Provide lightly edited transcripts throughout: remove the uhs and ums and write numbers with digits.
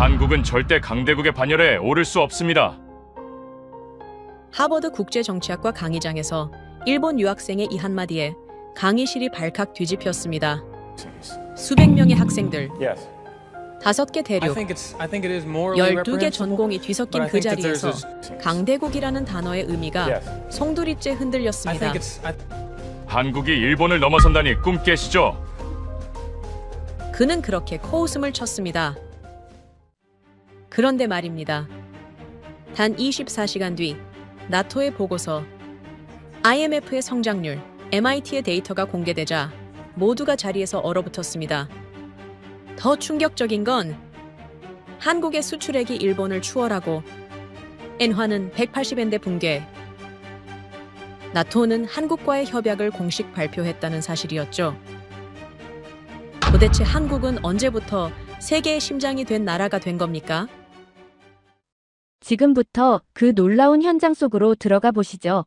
한국은 절대 강대국의 반열에 오를 수 없습니다. 하버드 국제정치학과 강의장에서 일본 유학생의 이 한마디에 강의실이 발칵 뒤집혔습니다. 수백 명의 학생들, 5개 대륙, 12개 전공이 뒤섞인 그 자리에서 강대국이라는 단어의 의미가 송두리째 흔들렸습니다. 한국이 일본을 넘어선다니 꿈 깨시죠? 그는 그렇게 코웃음을 쳤습니다. 그런데 말입니다. 단 24시간 뒤 나토의 보고서, IMF의 성장률, MIT의 데이터가 공개되자 모두가 자리에서 얼어붙었습니다. 더 충격적인 건 한국의 수출액이 일본을 추월하고 엔화는 180엔대 붕괴, 나토는 한국과의 협약을 공식 발표했다는 사실이었죠. 도대체 한국은 언제부터 세계의 심장이 된 나라가 된 겁니까? 지금부터 그 놀라운 현장 속으로 들어가 보시죠.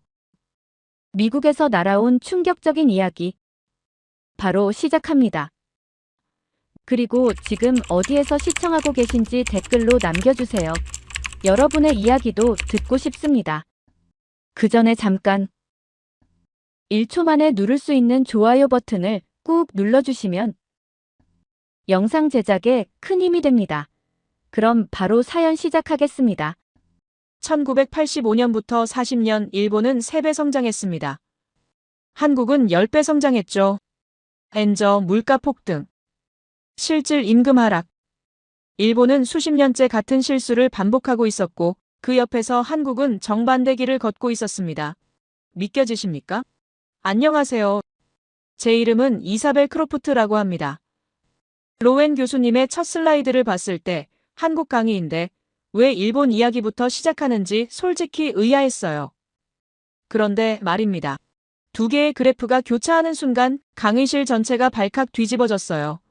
미국에서 날아온 충격적인 이야기. 바로 시작합니다. 그리고 지금 어디에서 시청하고 계신지 댓글로 남겨주세요. 여러분의 이야기도 듣고 싶습니다. 그 전에 잠깐 1초 만에 누를 수 있는 좋아요 버튼을 꾹 눌러주시면 영상 제작에 큰 힘이 됩니다. 그럼 바로 사연 시작하겠습니다. 1985년부터 40년 일본은 3배 성장했습니다. 한국은 10배 성장했죠. 엔저 물가 폭등, 실질 임금 하락. 일본은 수십 년째 같은 실수를 반복하고 있었고 그 옆에서 한국은 정반대 길을 걷고 있었습니다. 믿겨지십니까? 안녕하세요. 제 이름은 이사벨 크로프트라고 합니다. 로웬 교수님의 첫 슬라이드를 봤을 때 한국 강의인데 왜 일본 이야기부터 시작하는지 솔직히 의아했어요. 그런데 말입니다. 두 개의 그래프가 교차하는 순간 강의실 전체가 발칵 뒤집어졌어요.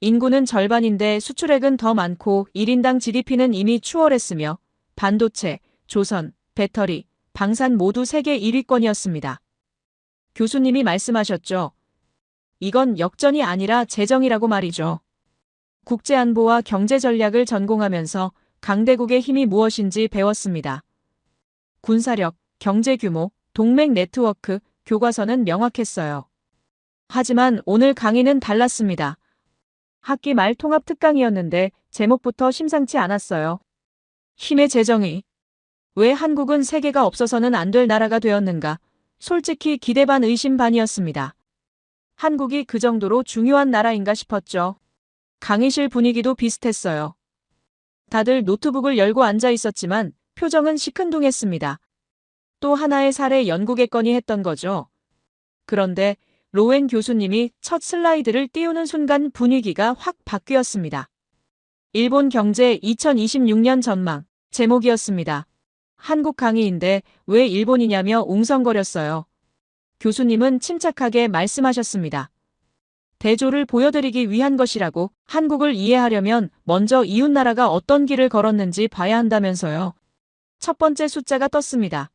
인구는 절반인데 수출액은 더 많고 1인당 GDP는 이미 추월했으며 반도체, 조선, 배터리, 방산 모두 세계 1위권이었습니다. 교수님이 말씀하셨죠. 이건 역전이 아니라 재정이라고 말이죠. 국제안보와 경제전략을 전공하면서 강대국의 힘이 무엇인지 배웠습니다. 군사력, 경제규모, 동맹 네트워크, 교과서는 명확했어요. 하지만 오늘 강의는 달랐습니다. 학기 말 통합 특강이었는데 제목부터 심상치 않았어요. 힘의 재정의. 왜 한국은 세계가 없어서는 안 될 나라가 되었는가? 솔직히 기대 반 의심 반이었습니다. 한국이 그 정도로 중요한 나라인가 싶었죠. 강의실 분위기도 비슷했어요. 다들 노트북을 열고 앉아 있었지만 표정은 시큰둥했습니다. 또 하나의 사례 연구겠거니 했던 거죠. 그런데 로웬 교수님이 첫 슬라이드를 띄우는 순간 분위기가 확 바뀌었습니다. 일본 경제 2026년 전망 제목이었습니다. 한국 강의인데 왜 일본이냐며 웅성거렸어요. 교수님은 침착하게 말씀하셨습니다. 대조를 보여드리기 위한 것이라고. 한국을 이해하려면 먼저 이웃나라가 어떤 길을 걸었는지 봐야 한다면서요. 첫 번째 숫자가 떴습니다.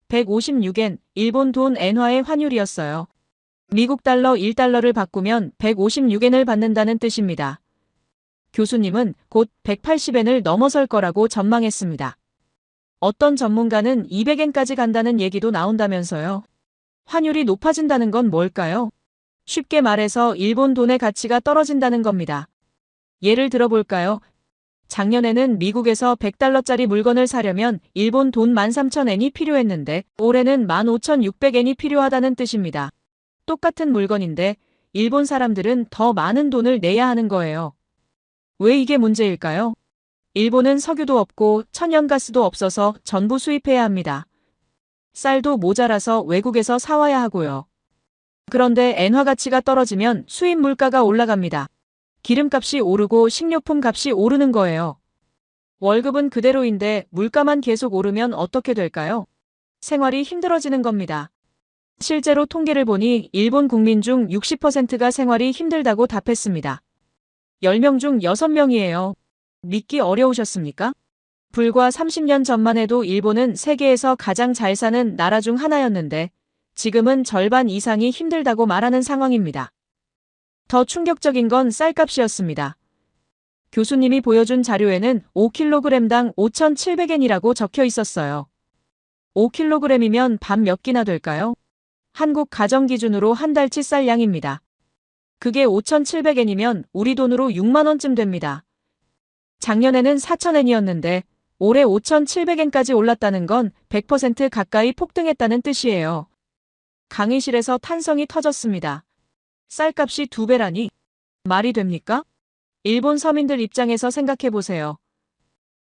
156엔, 일본 돈 엔화의 환율이었어요. 미국 달러 1달러를 바꾸면 156엔을 받는다는 뜻입니다. 교수님은 곧 180엔을 넘어설 거라고 전망했습니다. 어떤 전문가는 200엔까지 간다는 얘기도 나온다면서요. 환율이 높아진다는 건 뭘까요? 쉽게 말해서 일본 돈의 가치가 떨어진다는 겁니다. 예를 들어볼까요? 작년에는 미국에서 100달러짜리 물건을 사려면 일본 돈 13,000엔이 필요했는데 올해는 15,600엔이 필요하다는 뜻입니다. 똑같은 물건인데 일본 사람들은 더 많은 돈을 내야 하는 거예요. 왜 이게 문제일까요? 일본은 석유도 없고 천연가스도 없어서 전부 수입해야 합니다. 쌀도 모자라서 외국에서 사와야 하고요. 그런데 엔화 가치가 떨어지면 수입 물가가 올라갑니다. 기름값이 오르고 식료품 값이 오르는 거예요. 월급은 그대로인데 물가만 계속 오르면 어떻게 될까요? 생활이 힘들어지는 겁니다. 실제로 통계를 보니 일본 국민 중 60%가 생활이 힘들다고 답했습니다. 10명 중 6명이에요. 믿기 어려우셨습니까? 불과 30년 전만 해도 일본은 세계에서 가장 잘 사는 나라 중 하나였는데 지금은 절반 이상이 힘들다고 말하는 상황입니다. 더 충격적인 건 쌀값이었습니다. 교수님이 보여준 자료에는 5kg당 5,700엔이라고 적혀 있었어요. 5kg이면 밥 몇 끼나 될까요? 한국 가정 기준으로 한 달치 쌀 양입니다. 그게 5,700엔이면 우리 돈으로 6만 원쯤 됩니다. 작년에는 4,000엔이었는데 올해 5,700엔까지 올랐다는 건 100% 가까이 폭등했다는 뜻이에요. 강의실에서 탄성이 터졌습니다. 쌀값이 2배라니? 말이 됩니까? 일본 서민들 입장에서 생각해 보세요.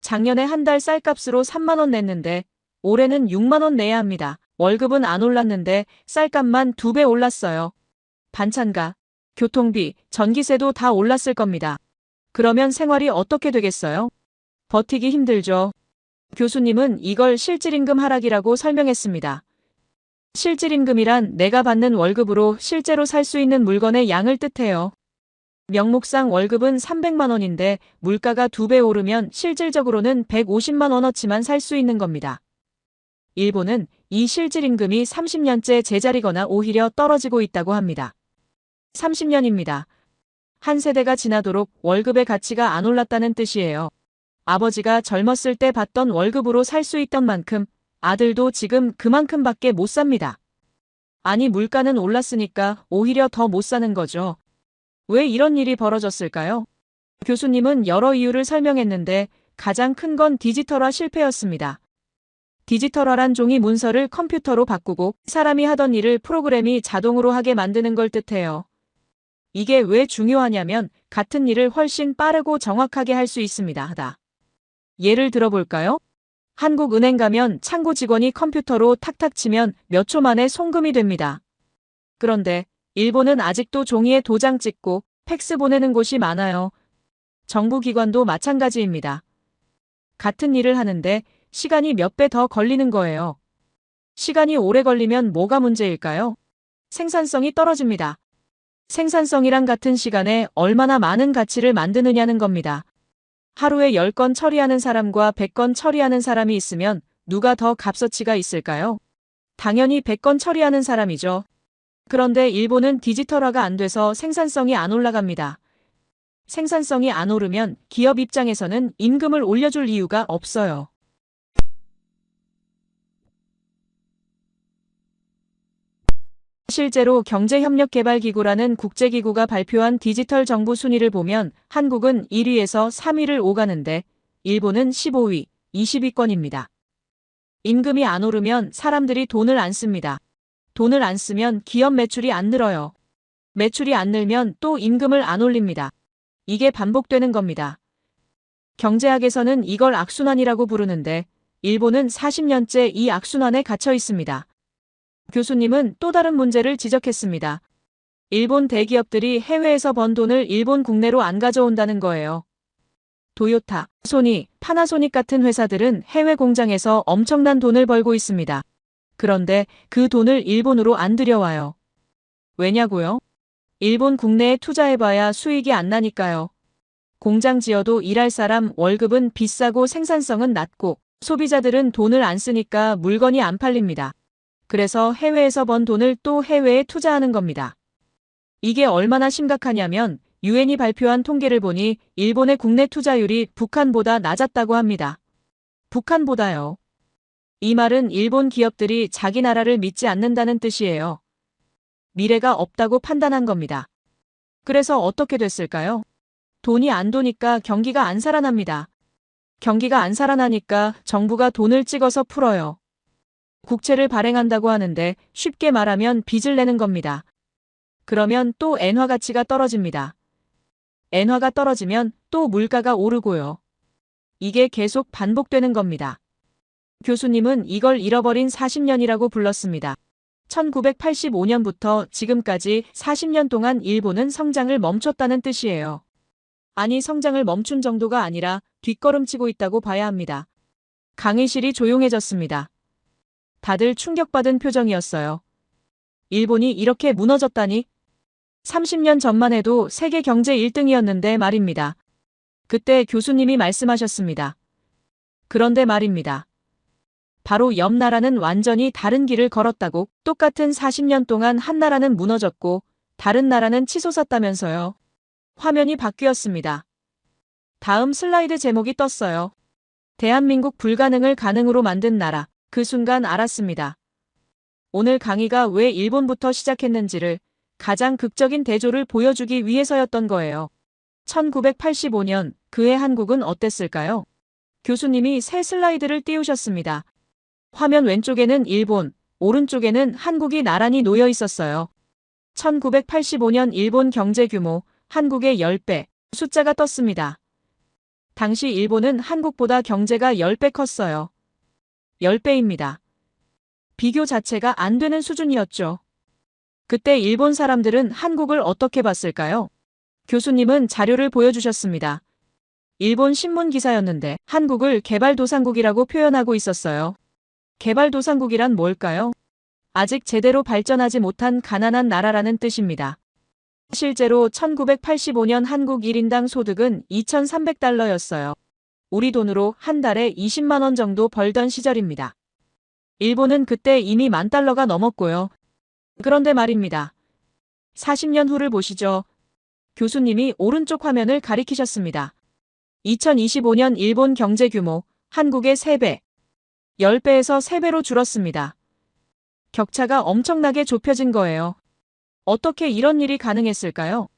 작년에 한 달 쌀값으로 3만 원 냈는데 올해는 6만 원 내야 합니다. 월급은 안 올랐는데 쌀값만 2배 올랐어요. 반찬가, 교통비, 전기세도 다 올랐을 겁니다. 그러면 생활이 어떻게 되겠어요? 버티기 힘들죠. 교수님은 이걸 실질임금 하락이라고 설명했습니다. 실질임금이란 내가 받는 월급으로 실제로 살 수 있는 물건의 양을 뜻해요. 명목상 월급은 300만 원인데 물가가 2배 오르면 실질적으로는 150만 원어치만 살 수 있는 겁니다. 일본은 이 실질임금이 30년째 제자리거나 오히려 떨어지고 있다고 합니다. 30년입니다. 한 세대가 지나도록 월급의 가치가 안 올랐다는 뜻이에요. 아버지가 젊었을 때 받던 월급으로 살 수 있던 만큼 아들도 지금 그만큼밖에 못 삽니다. 아니 물가는 올랐으니까 오히려 더 못 사는 거죠. 왜 이런 일이 벌어졌을까요? 교수님은 여러 이유를 설명했는데 가장 큰 건 디지털화 실패였습니다. 디지털화란 종이 문서를 컴퓨터로 바꾸고 사람이 하던 일을 프로그램이 자동으로 하게 만드는 걸 뜻해요. 이게 왜 중요하냐면 같은 일을 훨씬 빠르고 정확하게 할 수 있습니다. 예를 들어볼까요? 한국은행 가면 창구 직원이 컴퓨터로 탁탁 치면 몇 초 만에 송금이 됩니다. 그런데 일본은 아직도 종이에 도장 찍고 팩스 보내는 곳이 많아요. 정부기관도 마찬가지입니다. 같은 일을 하는데 시간이 몇 배 더 걸리는 거예요. 시간이 오래 걸리면 뭐가 문제일까요? 생산성이 떨어집니다. 생산성이랑 같은 시간에 얼마나 많은 가치를 만드느냐는 겁니다. 하루에 10건 처리하는 사람과 100건 처리하는 사람이 있으면 누가 더 값어치가 있을까요? 당연히 100건 처리하는 사람이죠. 그런데 일본은 디지털화가 안 돼서 생산성이 안 올라갑니다. 생산성이 안 오르면 기업 입장에서는 임금을 올려줄 이유가 없어요. 실제로 경제협력개발기구라는 국제기구가 발표한 디지털 정부 순위를 보면 한국은 1위에서 3위를 오가는데 일본은 15위, 20위권입니다. 임금이 안 오르면 사람들이 돈을 안 씁니다. 돈을 안 쓰면 기업 매출이 안 늘어요. 매출이 안 늘면 또 임금을 안 올립니다. 이게 반복되는 겁니다. 경제학에서는 이걸 악순환이라고 부르는데 일본은 40년째 이 악순환에 갇혀 있습니다. 교수님은 또 다른 문제를 지적했습니다. 일본 대기업들이 해외에서 번 돈을 일본 국내로 안 가져온다는 거예요. 도요타, 소니, 파나소닉 같은 회사들은 해외 공장에서 엄청난 돈을 벌고 있습니다. 그런데 그 돈을 일본으로 안 들여와요. 왜냐고요? 일본 국내에 투자해봐야 수익이 안 나니까요. 공장 지어도 일할 사람 월급은 비싸고 생산성은 낮고 소비자들은 돈을 안 쓰니까 물건이 안 팔립니다. 그래서 해외에서 번 돈을 또 해외에 투자하는 겁니다. 이게 얼마나 심각하냐면 유엔이 발표한 통계를 보니 일본의 국내 투자율이 북한보다 낮았다고 합니다. 북한보다요. 이 말은 일본 기업들이 자기 나라를 믿지 않는다는 뜻이에요. 미래가 없다고 판단한 겁니다. 그래서 어떻게 됐을까요? 돈이 안 도니까 경기가 안 살아납니다. 경기가 안 살아나니까 정부가 돈을 찍어서 풀어요. 국채를 발행한다고 하는데 쉽게 말하면 빚을 내는 겁니다. 그러면 또 엔화 가치가 떨어집니다. 엔화가 떨어지면 또 물가가 오르고요. 이게 계속 반복되는 겁니다. 교수님은 이걸 잃어버린 40년이라고 불렀습니다. 1985년부터 지금까지 40년 동안 일본은 성장을 멈췄다는 뜻이에요. 아니 성장을 멈춘 정도가 아니라 뒷걸음치고 있다고 봐야 합니다. 강의실이 조용해졌습니다. 다들 충격받은 표정이었어요. 일본이 이렇게 무너졌다니? 30년 전만 해도 세계 경제 1등이었는데 말입니다. 그때 교수님이 말씀하셨습니다. 그런데 말입니다. 바로 옆 나라는 완전히 다른 길을 걸었다고. 똑같은 40년 동안 한 나라는 무너졌고 다른 나라는 치솟았다면서요. 화면이 바뀌었습니다. 다음 슬라이드 제목이 떴어요. 대한민국 불가능을 가능으로 만든 나라. 그 순간 알았습니다. 오늘 강의가 왜 일본부터 시작했는지를 가장 극적인 대조를 보여주기 위해서였던 거예요. 1985년 그해 한국은 어땠을까요? 교수님이 새 슬라이드를 띄우셨습니다. 화면 왼쪽에는 일본, 오른쪽에는 한국이 나란히 놓여 있었어요. 1985년 일본 경제 규모 한국의 10배 숫자가 떴습니다. 당시 일본은 한국보다 경제가 10배 컸어요. 10배입니다. 비교 자체가 안 되는 수준이었죠. 그때 일본 사람들은 한국을 어떻게 봤을까요? 교수님은 자료를 보여주셨습니다. 일본 신문 기사였는데 한국을 개발도상국이라고 표현하고 있었어요. 개발도상국이란 뭘까요? 아직 제대로 발전하지 못한 가난한 나라라는 뜻입니다. 실제로 1985년 한국 1인당 소득은 2,300달러였어요. 우리 돈으로 한 달에 20만 원 정도 벌던 시절입니다. 일본은 그때 이미 10,000달러가 넘었고요. 그런데 말입니다. 40년 후를 보시죠. 교수님이 오른쪽 화면을 가리키셨습니다. 2025년 일본 경제 규모 한국의 3배, 10배에서 3배로 줄었습니다. 격차가 엄청나게 좁혀진 거예요. 어떻게 이런 일이 가능했을까요?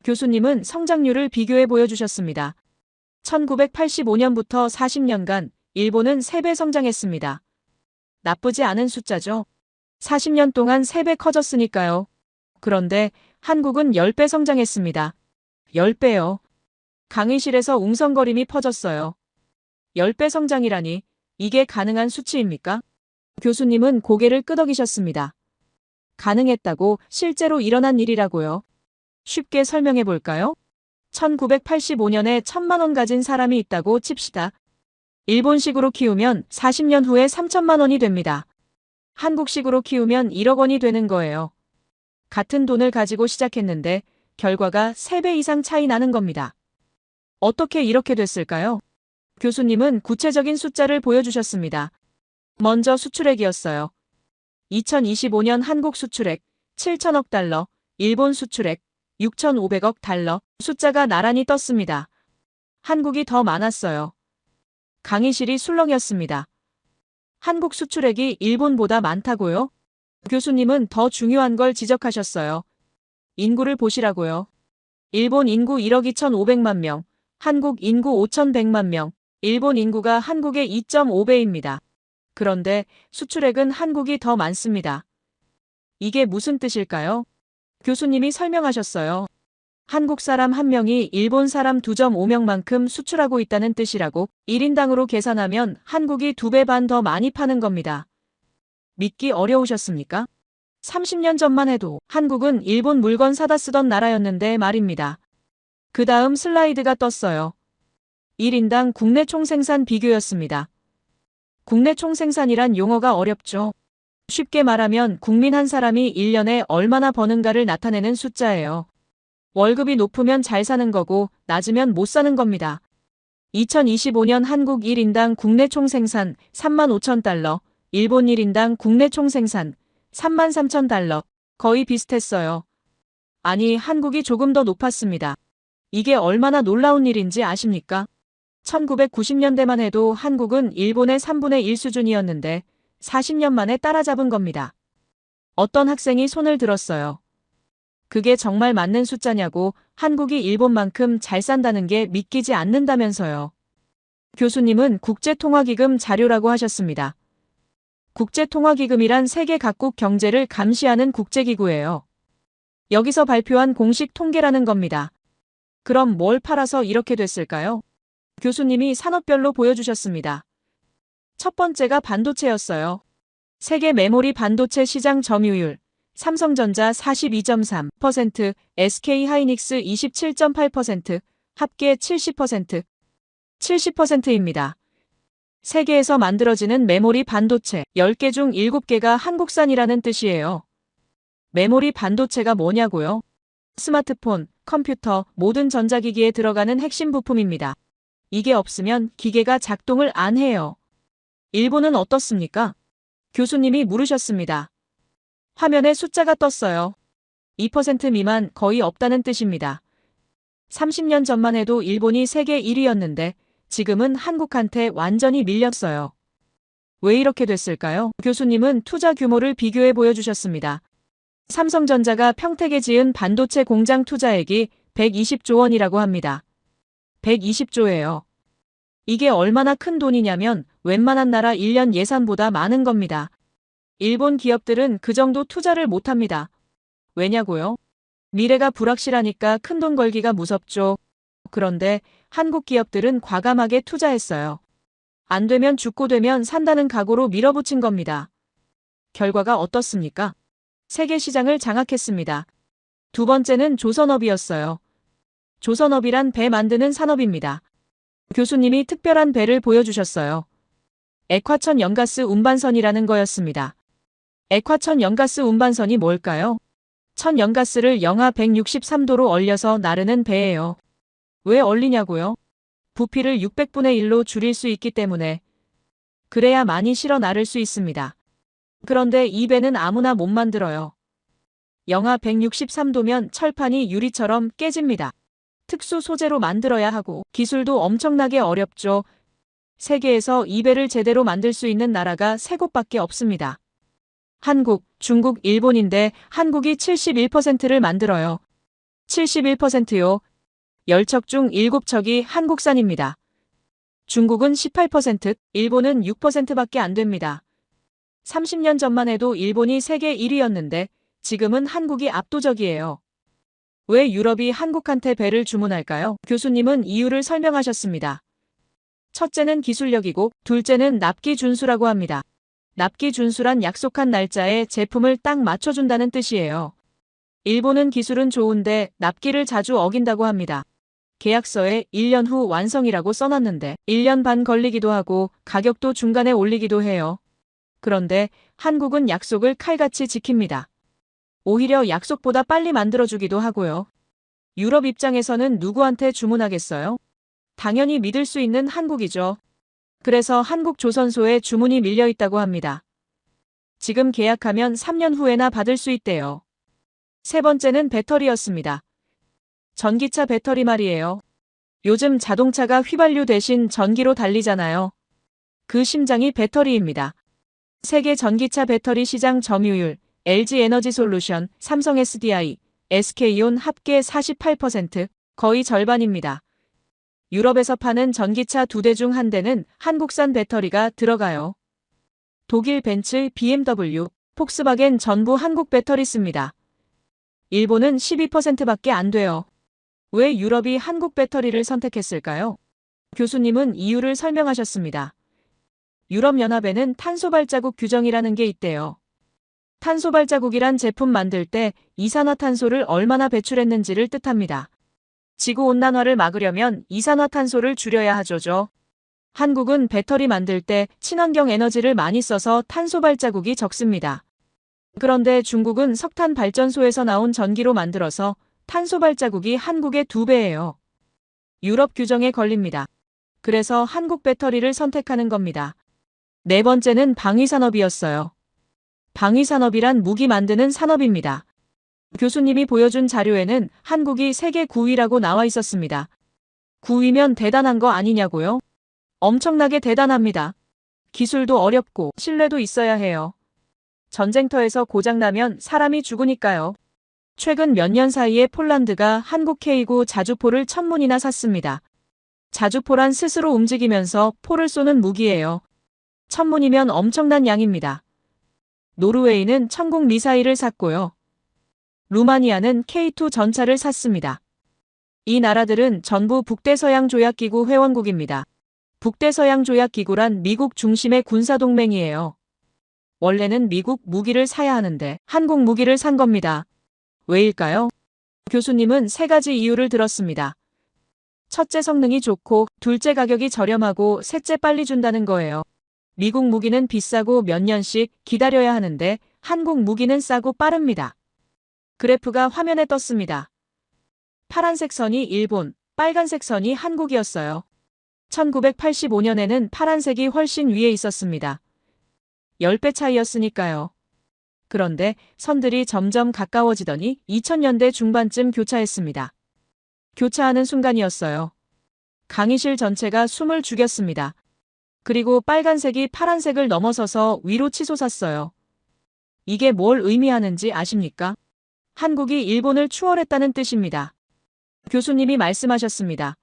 교수님은 성장률을 비교해 보여주셨습니다. 1985년부터 40년간 일본은 3배 성장했습니다. 나쁘지 않은 숫자죠. 40년 동안 3배 커졌으니까요. 그런데 한국은 10배 성장했습니다. 10배요. 강의실에서 웅성거림이 퍼졌어요. 10배 성장이라니 이게 가능한 수치입니까? 교수님은 고개를 끄덕이셨습니다. 가능했다고 실제로 일어난 일이라고요. 쉽게 설명해 볼까요? 1985년에 1,000만 원 가진 사람이 있다고 칩시다. 일본식으로 키우면 40년 후에 3,000만 원이 됩니다. 한국식으로 키우면 1억 원이 되는 거예요. 같은 돈을 가지고 시작했는데 결과가 3배 이상 차이 나는 겁니다. 어떻게 이렇게 됐을까요? 교수님은 구체적인 숫자를 보여주셨습니다. 먼저 수출액이었어요. 2025년 한국 수출액 7천억 달러, 일본 수출액 6,500억 달러, 숫자가 나란히 떴습니다. 한국이 더 많았어요. 강의실이 술렁였습니다. 한국 수출액이 일본보다 많다고요? 교수님은 더 중요한 걸 지적하셨어요. 인구를 보시라고요. 일본 인구 1억 2,500만 명, 한국 인구 5,100만 명, 일본 인구가 한국의 2.5배입니다. 그런데 수출액은 한국이 더 많습니다. 이게 무슨 뜻일까요? 교수님이 설명하셨어요. 한국 사람 1명이 일본 사람 2.5명만큼 수출하고 있다는 뜻이라고 1인당으로 계산하면 한국이 2배 반 더 많이 파는 겁니다. 믿기 어려우셨습니까? 30년 전만 해도 한국은 일본 물건 사다 쓰던 나라였는데 말입니다. 그 다음 슬라이드가 떴어요. 1인당 국내 총생산 비교였습니다. 국내 총생산이란 용어가 어렵죠. 쉽게 말하면 국민 한 사람이 1년에 얼마나 버는가를 나타내는 숫자예요. 월급이 높으면 잘 사는 거고 낮으면 못 사는 겁니다. 2025년 한국 1인당 국내 총생산 35,000달러, 일본 1인당 국내 총생산 33,000달러, 거의 비슷했어요. 아니, 한국이 조금 더 높았습니다. 이게 얼마나 놀라운 일인지 아십니까? 1990년대만 해도 한국은 일본의 3분의 1 수준이었는데 40년 만에 따라잡은 겁니다. 어떤 학생이 손을 들었어요. 그게 정말 맞는 숫자냐고, 한국이 일본만큼 잘 산다는 게 믿기지 않는다면서요. 교수님은 국제통화기금 자료라고 하셨습니다. 국제통화기금이란 세계 각국 경제를 감시하는 국제기구예요. 여기서 발표한 공식 통계라는 겁니다. 그럼 뭘 팔아서 이렇게 됐을까요? 교수님이 산업별로 보여주셨습니다. 첫 번째가 반도체였어요. 세계 메모리 반도체 시장 점유율, 삼성전자 42.3%, SK하이닉스 27.8%, 합계 70%, 70%입니다. 세계에서 만들어지는 메모리 반도체 10개 중 7개가 한국산이라는 뜻이에요. 메모리 반도체가 뭐냐고요? 스마트폰, 컴퓨터, 모든 전자기기에 들어가는 핵심 부품입니다. 이게 없으면 기계가 작동을 안 해요. 일본은 어떻습니까? 교수님이 물으셨습니다. 화면에 숫자가 떴어요. 2% 미만, 거의 없다는 뜻입니다. 30년 전만 해도 일본이 세계 1위였는데 지금은 한국한테 완전히 밀렸어요. 왜 이렇게 됐을까요? 교수님은 투자 규모를 비교해 보여주셨습니다. 삼성전자가 평택에 지은 반도체 공장 투자액이 120조 원이라고 합니다. 120조예요. 이게 얼마나 큰 돈이냐면 웬만한 나라 1년 예산보다 많은 겁니다. 일본 기업들은 그 정도 투자를 못합니다. 왜냐고요? 미래가 불확실하니까 큰돈 걸기가 무섭죠. 그런데 한국 기업들은 과감하게 투자했어요. 안 되면 죽고 되면 산다는 각오로 밀어붙인 겁니다. 결과가 어떻습니까? 세계 시장을 장악했습니다. 두 번째는 조선업이었어요. 조선업이란 배 만드는 산업입니다. 교수님이 특별한 배를 보여주셨어요. 액화천 연가스 운반선이라는 거였습니다. 액화천 연가스 운반선이 뭘까요? 천 연가스를 영하 163도로 얼려서 나르는 배예요. 왜 얼리냐고요? 부피를 600분의 1로 줄일 수 있기 때문에. 그래야 많이 실어 나를 수 있습니다. 그런데 이 배는 아무나 못 만들어요. 영하 163도면 철판이 유리처럼 깨집니다. 특수 소재로 만들어야 하고 기술도 엄청나게 어렵죠. 세계에서 이 배를 제대로 만들 수 있는 나라가 3곳밖에 없습니다. 한국, 중국, 일본인데 한국이 71%를 만들어요. 71%요. 10척 중 7척이 한국산입니다. 중국은 18%, 일본은 6%밖에 안 됩니다. 30년 전만 해도 일본이 세계 1위였는데 지금은 한국이 압도적이에요. 왜 유럽이 한국한테 배를 주문할까요? 교수님은 이유를 설명하셨습니다. 첫째는 기술력이고 둘째는 납기 준수라고 합니다. 납기 준수란 약속한 날짜에 제품을 딱 맞춰준다는 뜻이에요. 일본은 기술은 좋은데 납기를 자주 어긴다고 합니다. 계약서에 1년 후 완성이라고 써놨는데 1년 반 걸리기도 하고 가격도 중간에 올리기도 해요. 그런데 한국은 약속을 칼같이 지킵니다. 오히려 약속보다 빨리 만들어주기도 하고요. 유럽 입장에서는 누구한테 주문하겠어요? 당연히 믿을 수 있는 한국이죠. 그래서 한국 조선소에 주문이 밀려 있다고 합니다. 지금 계약하면 3년 후에나 받을 수 있대요. 세 번째는 배터리였습니다. 전기차 배터리 말이에요. 요즘 자동차가 휘발유 대신 전기로 달리잖아요. 그 심장이 배터리입니다. 세계 전기차 배터리 시장 점유율, LG 에너지솔루션, 삼성 SDI, SK온 합계 48%, 거의 절반입니다. 유럽에서 파는 전기차 2대 중 1대는 한국산 배터리가 들어가요. 독일 벤츠, BMW, 폭스바겐 전부 한국 배터리 씁니다. 일본은 12%밖에 안 돼요. 왜 유럽이 한국 배터리를 선택했을까요? 교수님은 이유를 설명하셨습니다. 유럽연합에는 탄소 발자국 규정이라는 게 있대요. 탄소 발자국이란 제품 만들 때 이산화탄소를 얼마나 배출했는지를 뜻합니다. 지구온난화를 막으려면 이산화탄소를 줄여야 하죠. 한국은 배터리 만들 때 친환경 에너지를 많이 써서 탄소 발자국이 적습니다. 그런데 중국은 석탄 발전소에서 나온 전기로 만들어서 탄소 발자국이 한국의 2배예요. 유럽 규정에 걸립니다. 그래서 한국 배터리를 선택하는 겁니다. 네 번째는 방위산업이었어요. 방위산업이란 무기 만드는 산업입니다. 교수님이 보여준 자료에는 한국이 세계 9위라고 나와 있었습니다. 9위면 대단한 거 아니냐고요? 엄청나게 대단합니다. 기술도 어렵고 신뢰도 있어야 해요. 전쟁터에서 고장나면 사람이 죽으니까요. 최근 몇 년 사이에 폴란드가 한국 K9 자주포를 1000문이나 샀습니다. 자주포란 스스로 움직이면서 포를 쏘는 무기예요. 1000문이면 엄청난 양입니다. 노르웨이는 천국 미사일을 샀고요. 루마니아는 K2 전차를 샀습니다. 이 나라들은 전부 북대서양조약기구 회원국입니다. 북대서양조약기구란 미국 중심의 군사동맹이에요. 원래는 미국 무기를 사야 하는데 한국 무기를 산 겁니다. 왜일까요? 교수님은 3가지 이유를 들었습니다. 첫째, 성능이 좋고, 둘째, 가격이 저렴하고, 셋째, 빨리 준다는 거예요. 미국 무기는 비싸고 몇 년씩 기다려야 하는데 한국 무기는 싸고 빠릅니다. 그래프가 화면에 떴습니다. 파란색 선이 일본, 빨간색 선이 한국이었어요. 1985년에는 파란색이 훨씬 위에 있었습니다. 10배 차이였으니까요. 그런데 선들이 점점 가까워지더니 2000년대 중반쯤 교차했습니다. 교차하는 순간이었어요. 강의실 전체가 숨을 죽였습니다. 그리고 빨간색이 파란색을 넘어서서 위로 치솟았어요. 이게 뭘 의미하는지 아십니까? 한국이 일본을 추월했다는 뜻입니다. 교수님이 말씀하셨습니다.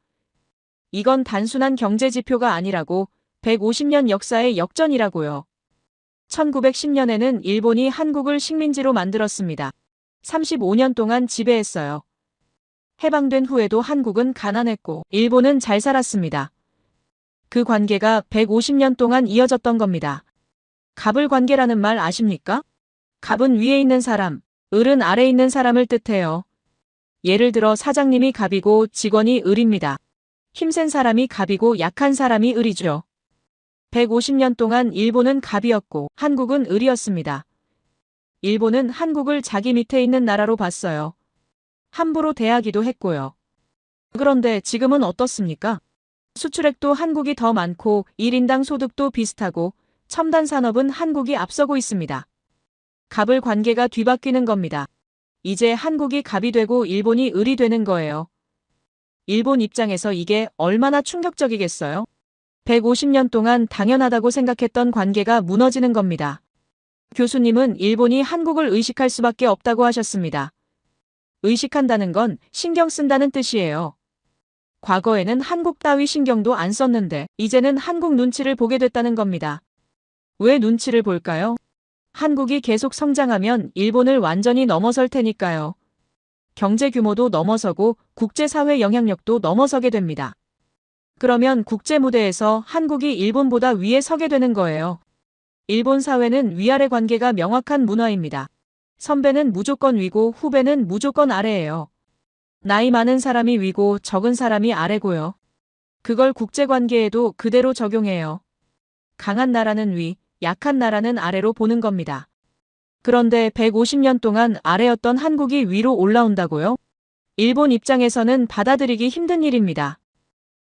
이건 단순한 경제 지표가 아니라고 150년 역사의 역전이라고요. 1910년에는 일본이 한국을 식민지로 만들었습니다. 35년 동안 지배했어요. 해방된 후에도 한국은 가난했고 일본은 잘 살았습니다. 그 관계가 150년 동안 이어졌던 겁니다. 갑을 관계라는 말 아십니까? 갑은 위에 있는 사람, 을은 아래에 있는 사람을 뜻해요. 예를 들어 사장님이 갑이고 직원이 을입니다. 힘센 사람이 갑이고 약한 사람이 을이죠. 150년 동안 일본은 갑이었고 한국은 을이었습니다. 일본은 한국을 자기 밑에 있는 나라로 봤어요. 함부로 대하기도 했고요. 그런데 지금은 어떻습니까? 수출액도 한국이 더 많고 1인당 소득도 비슷하고 첨단 산업은 한국이 앞서고 있습니다. 갑을 관계가 뒤바뀌는 겁니다. 이제 한국이 갑이 되고 일본이 을이 되는 거예요. 일본 입장에서 이게 얼마나 충격적이겠어요? 150년 동안 당연하다고 생각했던 관계가 무너지는 겁니다. 교수님은 일본이 한국을 의식할 수밖에 없다고 하셨습니다. 의식한다는 건 신경 쓴다는 뜻이에요. 과거에는 한국 따위 신경도 안 썼는데 이제는 한국 눈치를 보게 됐다는 겁니다. 왜 눈치를 볼까요? 한국이 계속 성장하면 일본을 완전히 넘어설 테니까요. 경제 규모도 넘어서고 국제사회 영향력도 넘어서게 됩니다. 그러면 국제 무대에서 한국이 일본보다 위에 서게 되는 거예요. 일본 사회는 위아래 관계가 명확한 문화입니다. 선배는 무조건 위고 후배는 무조건 아래예요. 나이 많은 사람이 위고 적은 사람이 아래고요. 그걸 국제관계에도 그대로 적용해요. 강한 나라는 위, 약한 나라는 아래로 보는 겁니다. 그런데 150년 동안 아래였던 한국이 위로 올라온다고요? 일본 입장에서는 받아들이기 힘든 일입니다.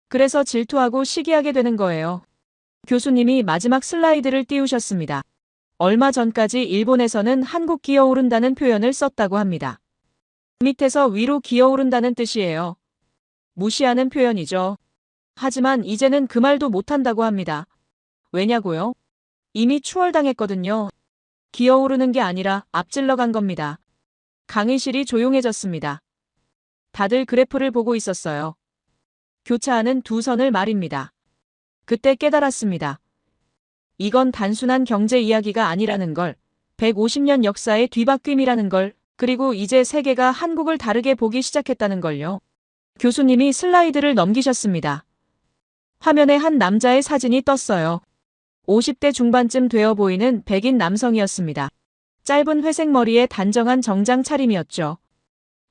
그래서 질투하고 시기하게 되는 거예요. 교수님이 마지막 슬라이드를 띄우셨습니다. 얼마 전까지 일본에서는 한국 기어오른다는 표현을 썼다고 합니다. 밑에서 위로 기어오른다는 뜻이에요. 무시하는 표현이죠. 하지만 이제는 그 말도 못한다고 합니다. 왜냐고요? 이미 추월당했거든요. 기어오르는 게 아니라 앞질러 간 겁니다. 강의실이 조용해졌습니다. 다들 그래프를 보고 있었어요. 교차하는 두 선을 말입니다. 그때 깨달았습니다. 이건 단순한 경제 이야기가 아니라는 걸, 150년 역사의 뒤바뀜이라는 걸, 그리고 이제 세계가 한국을 다르게 보기 시작했다는 걸요. 교수님이 슬라이드를 넘기셨습니다. 화면에 한 남자의 사진이 떴어요. 50대 중반쯤 되어 보이는 백인 남성이었습니다. 짧은 회색 머리에 단정한 정장 차림이었죠.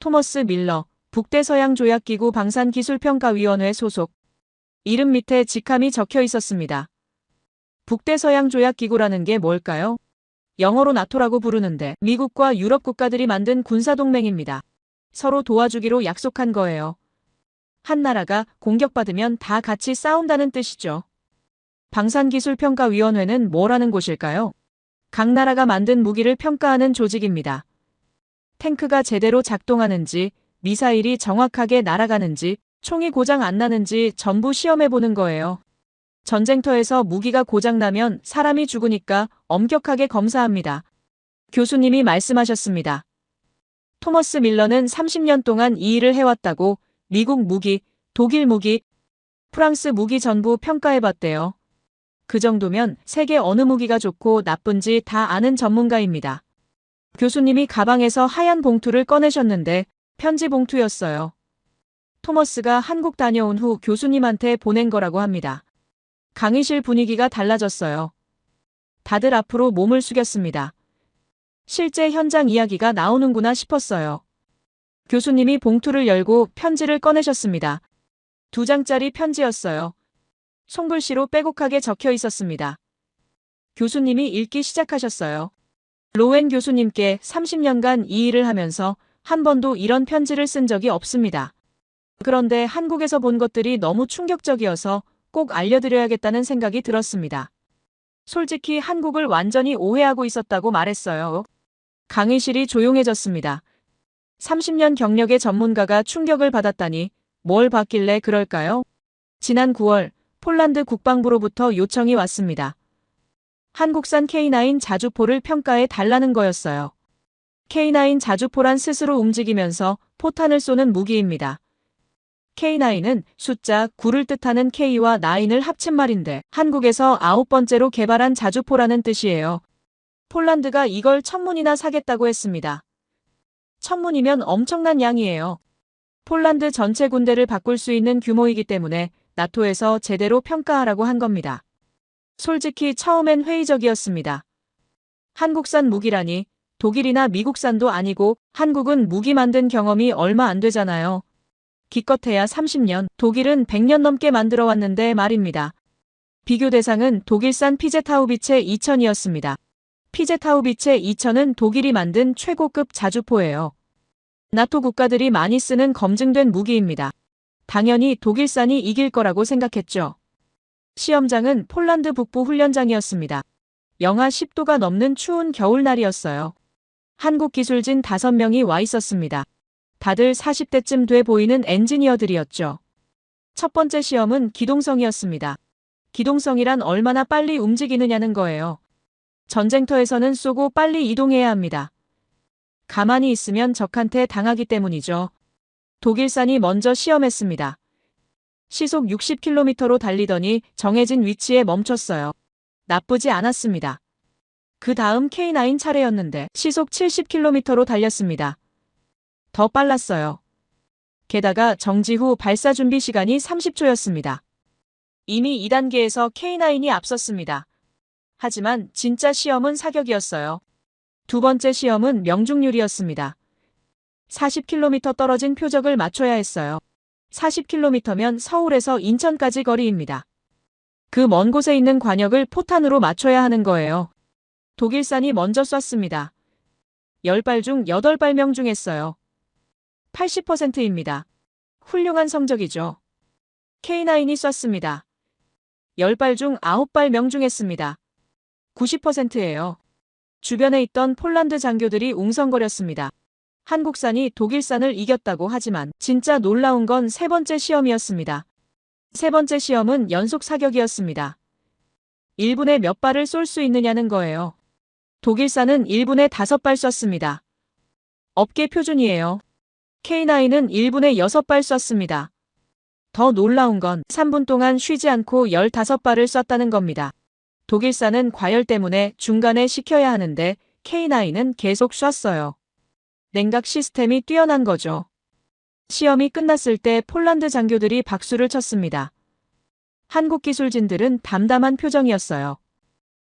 토머스 밀러, 북대서양조약기구 방산기술평가위원회 소속. 이름 밑에 직함이 적혀 있었습니다. 북대서양조약기구라는 게 뭘까요? 영어로 나토라고 부르는데 미국과 유럽 국가들이 만든 군사동맹입니다. 서로 도와주기로 약속한 거예요. 한 나라가 공격받으면 다 같이 싸운다는 뜻이죠. 방산기술평가위원회는 뭐라는 곳일까요? 각 나라가 만든 무기를 평가하는 조직입니다. 탱크가 제대로 작동하는지, 미사일이 정확하게 날아가는지, 총이 고장 안 나는지 전부 시험해보는 거예요. 전쟁터에서 무기가 고장나면 사람이 죽으니까 엄격하게 검사합니다. 교수님이 말씀하셨습니다. 토머스 밀러는 30년 동안 이 일을 해왔다고 미국 무기, 독일 무기, 프랑스 무기 전부 평가해봤대요. 그 정도면 세계 어느 무기가 좋고 나쁜지 다 아는 전문가입니다. 교수님이 가방에서 하얀 봉투를 꺼내셨는데 편지 봉투였어요. 토머스가 한국 다녀온 후 교수님한테 보낸 거라고 합니다. 강의실 분위기가 달라졌어요. 다들 앞으로 몸을 숙였습니다. 실제 현장 이야기가 나오는구나 싶었어요. 교수님이 봉투를 열고 편지를 꺼내셨습니다. 2장짜리 편지였어요. 손글씨로 빼곡하게 적혀 있었습니다. 교수님이 읽기 시작하셨어요. 로웬 교수님께 30년간 이 일을 하면서 한 번도 이런 편지를 쓴 적이 없습니다. 그런데 한국에서 본 것들이 너무 충격적이어서 꼭 알려드려야겠다는 생각이 들었습니다. 솔직히 한국을 완전히 오해하고 있었다고 말했어요. 강의실이 조용해졌습니다. 30년 경력의 전문가가 충격을 받았다니 뭘 봤길래 그럴까요? 지난 9월 폴란드 국방부로부터 요청이 왔습니다. 한국산 K9 자주포를 평가해 달라는 거였어요. K9 자주포란 스스로 움직이면서 포탄을 쏘는 무기입니다. K9은 숫자 9를 뜻하는 K와 9을 합친 말인데 한국에서 9번째로 개발한 자주포라는 뜻이에요. 폴란드가 이걸 1000문이나 사겠다고 했습니다. 1000문이면 엄청난 양이에요. 폴란드 전체 군대를 바꿀 수 있는 규모이기 때문에 나토에서 제대로 평가하라고 한 겁니다. 솔직히 처음엔 회의적이었습니다. 한국산 무기라니 독일이나 미국산도 아니고 한국은 무기 만든 경험이 얼마 안 되잖아요. 기껏해야 30년, 독일은 100년 넘게 만들어 왔는데 말입니다. 비교 대상은 독일산 피제타우비체 2000이었습니다. 피제타우비체 2000은 독일이 만든 최고급 자주포예요. 나토 국가들이 많이 쓰는 검증된 무기입니다. 당연히 독일산이 이길 거라고 생각했죠. 시험장은 폴란드 북부 훈련장이었습니다. 영하 10도가 넘는 추운 겨울날이었어요. 한국 기술진 5명이 와 있었습니다. 다들 40대쯤 돼 보이는 엔지니어들이었죠. 첫 번째 시험은 기동성이었습니다. 기동성이란 얼마나 빨리 움직이느냐는 거예요. 전쟁터에서는 쏘고 빨리 이동해야 합니다. 가만히 있으면 적한테 당하기 때문이죠. 독일산이 먼저 시험했습니다. 시속 60km로 달리더니 정해진 위치에 멈췄어요. 나쁘지 않았습니다. 그 다음 K9 차례였는데 시속 70km로 달렸습니다. 더 빨랐어요. 게다가 정지 후 발사 준비 시간이 30초였습니다. 이미 2단계에서 K9이 앞섰습니다. 하지만 진짜 시험은 사격이었어요. 두 번째 시험은 명중률이었습니다. 40km 떨어진 표적을 맞춰야 했어요. 40km면 서울에서 인천까지 거리입니다. 그 먼 곳에 있는 관역을 포탄으로 맞춰야 하는 거예요. 독일산이 먼저 쐈습니다. 10발 중 8발 명중했어요. 80%입니다. 훌륭한 성적이죠. K9이 쐈습니다. 10발 중 9발 명중했습니다. 90%예요. 주변에 있던 폴란드 장교들이 웅성거렸습니다. 한국산이 독일산을 이겼다고 하지만 진짜 놀라운 건 세 번째 시험이었습니다. 세 번째 시험은 연속 사격이었습니다. 1분에 몇 발을 쏠 수 있느냐는 거예요. 독일산은 1분에 5발 쐈습니다. 업계 표준이에요. K9은 1분에 6발 쐈습니다. 더 놀라운 건 3분 동안 쉬지 않고 15발을 쐈다는 겁니다. 독일산은 과열 때문에 중간에 식혀야 하는데 K9은 계속 쐈어요. 냉각 시스템이 뛰어난 거죠. 시험이 끝났을 때 폴란드 장교들이 박수를 쳤습니다. 한국 기술진들은 담담한 표정이었어요.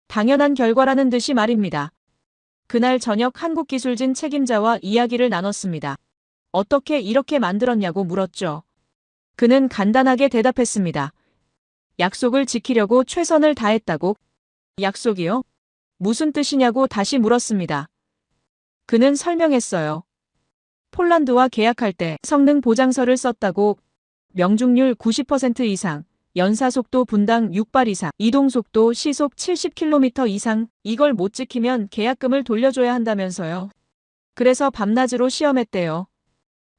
당연한 결과라는 듯이 말입니다. 그날 저녁 한국 기술진 책임자와 이야기를 나눴습니다. 어떻게 이렇게 만들었냐고 물었죠. 그는 간단하게 대답했습니다. 약속을 지키려고 최선을 다했다고. 약속이요? 무슨 뜻이냐고 다시 물었습니다. 그는 설명했어요. 폴란드와 계약할 때 성능 보장서를 썼다고. 명중률 90% 이상, 연사속도 분당 6발 이상, 이동속도 시속 70km 이상, 이걸 못 지키면 계약금을 돌려줘야 한다면서요. 그래서 밤낮으로 시험했대요.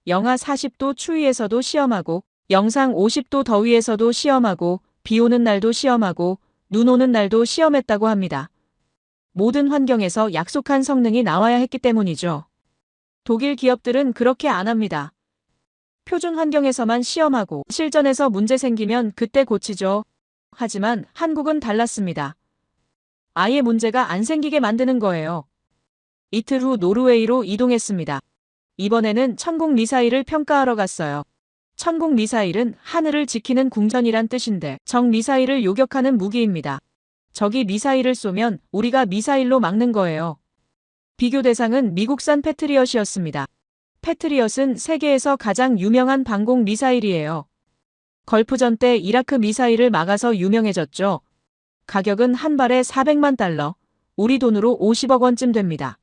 영하 40도 추위에서도 시험하고, 영상 50도 더위에서도 시험하고, 비 오는 날도 시험하고, 눈 오는 날도 시험했다고 합니다. 모든 환경에서 약속한 성능이 나와야 했기 때문이죠. 독일 기업들은 그렇게 안 합니다. 표준 환경에서만 시험하고 실전에서 문제 생기면 그때 고치죠. 하지만 한국은 달랐습니다. 아예 문제가 안 생기게 만드는 거예요. 이틀 후 노르웨이로 이동했습니다. 이번에는 천국 미사일을 평가하러 갔어요. 천국 미사일은 하늘을 지키는 궁전이란 뜻인데 적 미사일을 요격하는 무기입니다. 적이 미사일을 쏘면 우리가 미사일로 막는 거예요. 비교 대상은 미국산 패트리엇이었습니다. 패트리엇은 세계에서 가장 유명한 방공 미사일이에요. 걸프전 때 이라크 미사일을 막아서 유명해졌죠. 가격은 한 발에 400만 달러, 우리 돈으로 50억 원쯤 됩니다.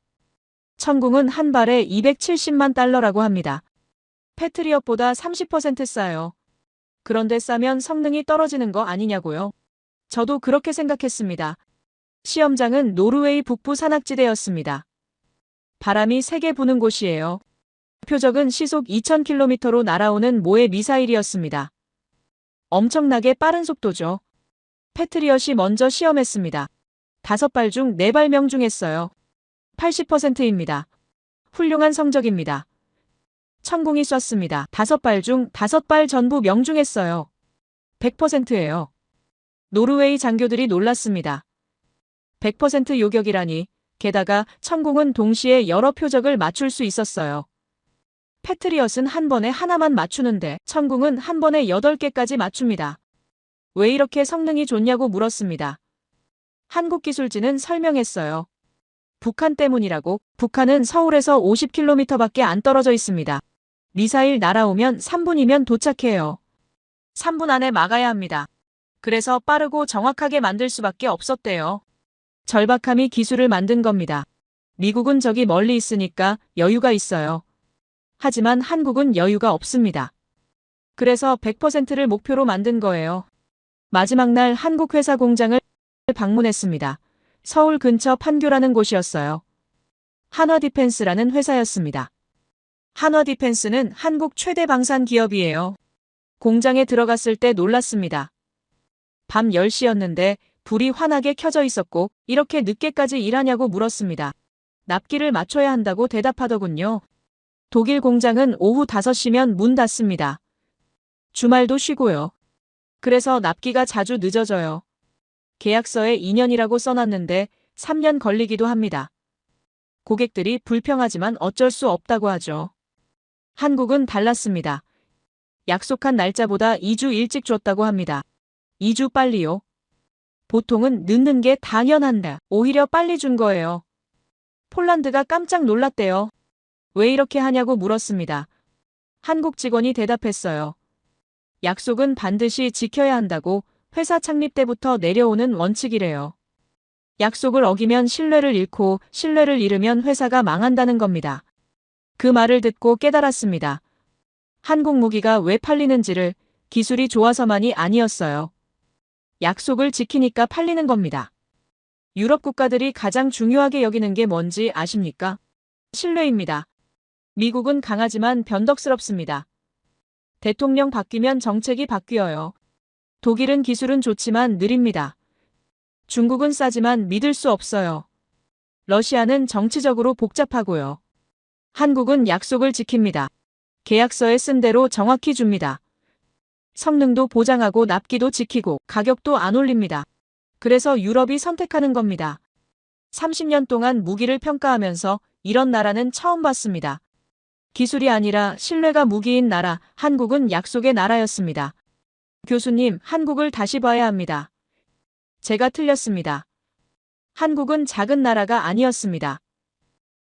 천궁은 한 발에 270만 달러라고 합니다. 패트리엇보다 30% 싸요. 그런데 싸면 성능이 떨어지는 거 아니냐고요? 저도 그렇게 생각했습니다. 시험장은 노르웨이 북부 산악지대였습니다. 바람이 세게 부는 곳이에요. 표적은 시속 2000km로 날아오는 모의 미사일이었습니다. 엄청나게 빠른 속도죠. 패트리엇이 먼저 시험했습니다. 5발 중 4발 명중했어요. 80%입니다. 훌륭한 성적입니다. 천궁이 쐈습니다. 5발 중 5발 전부 명중했어요. 100%예요. 노르웨이 장교들이 놀랐습니다. 100% 요격이라니, 게다가 천궁은 동시에 여러 표적을 맞출 수 있었어요. 패트리엇은 한 번에 하나만 맞추는데 천궁은 한 번에 8개까지 맞춥니다. 왜 이렇게 성능이 좋냐고 물었습니다. 한국기술진은 설명했어요. 북한 때문이라고. 북한은 서울에서 50km밖에 안 떨어져 있습니다. 미사일 날아오면 3분이면 도착해요. 3분 안에 막아야 합니다. 그래서 빠르고 정확하게 만들 수밖에 없었대요. 절박함이 기술을 만든 겁니다. 미국은 저기 멀리 있으니까 여유가 있어요. 하지만 한국은 여유가 없습니다. 그래서 100%를 목표로 만든 거예요. 마지막 날 한국 회사 공장을 방문했습니다. 서울 근처 판교라는 곳이었어요. 한화디펜스라는 회사였습니다. 한화디펜스는 한국 최대 방산 기업이에요. 공장에 들어갔을 때 놀랐습니다. 밤 10시였는데 불이 환하게 켜져 있었고 이렇게 늦게까지 일하냐고 물었습니다. 납기를 맞춰야 한다고 대답하더군요. 독일 공장은 오후 5시면 문 닫습니다. 주말도 쉬고요. 그래서 납기가 자주 늦어져요. 계약서에 2년이라고 써놨는데 3년 걸리기도 합니다. 고객들이 불평하지만 어쩔 수 없다고 하죠. 한국은 달랐습니다. 약속한 날짜보다 2주 일찍 줬다고 합니다. 2주 빨리요. 보통은 늦는 게 당연한데 오히려 빨리 준 거예요. 폴란드가 깜짝 놀랐대요. 왜 이렇게 하냐고 물었습니다. 한국 직원이 대답했어요. 약속은 반드시 지켜야 한다고 회사 창립 때부터 내려오는 원칙이래요. 약속을 어기면 신뢰를 잃고 신뢰를 잃으면 회사가 망한다는 겁니다. 그 말을 듣고 깨달았습니다. 한국 무기가 왜 팔리는지를. 기술이 좋아서만이 아니었어요. 약속을 지키니까 팔리는 겁니다. 유럽 국가들이 가장 중요하게 여기는 게 뭔지 아십니까? 신뢰입니다. 미국은 강하지만 변덕스럽습니다. 대통령 바뀌면 정책이 바뀌어요. 독일은 기술은 좋지만 느립니다. 중국은 싸지만 믿을 수 없어요. 러시아는 정치적으로 복잡하고요. 한국은 약속을 지킵니다. 계약서에 쓴 대로 정확히 줍니다. 성능도 보장하고 납기도 지키고 가격도 안 올립니다. 그래서 유럽이 선택하는 겁니다. 30년 동안 무기를 평가하면서 이런 나라는 처음 봤습니다. 기술이 아니라 신뢰가 무기인 나라, 한국은 약속의 나라였습니다. 교수님, 한국을 다시 봐야 합니다. 제가 틀렸습니다. 한국은 작은 나라가 아니었습니다.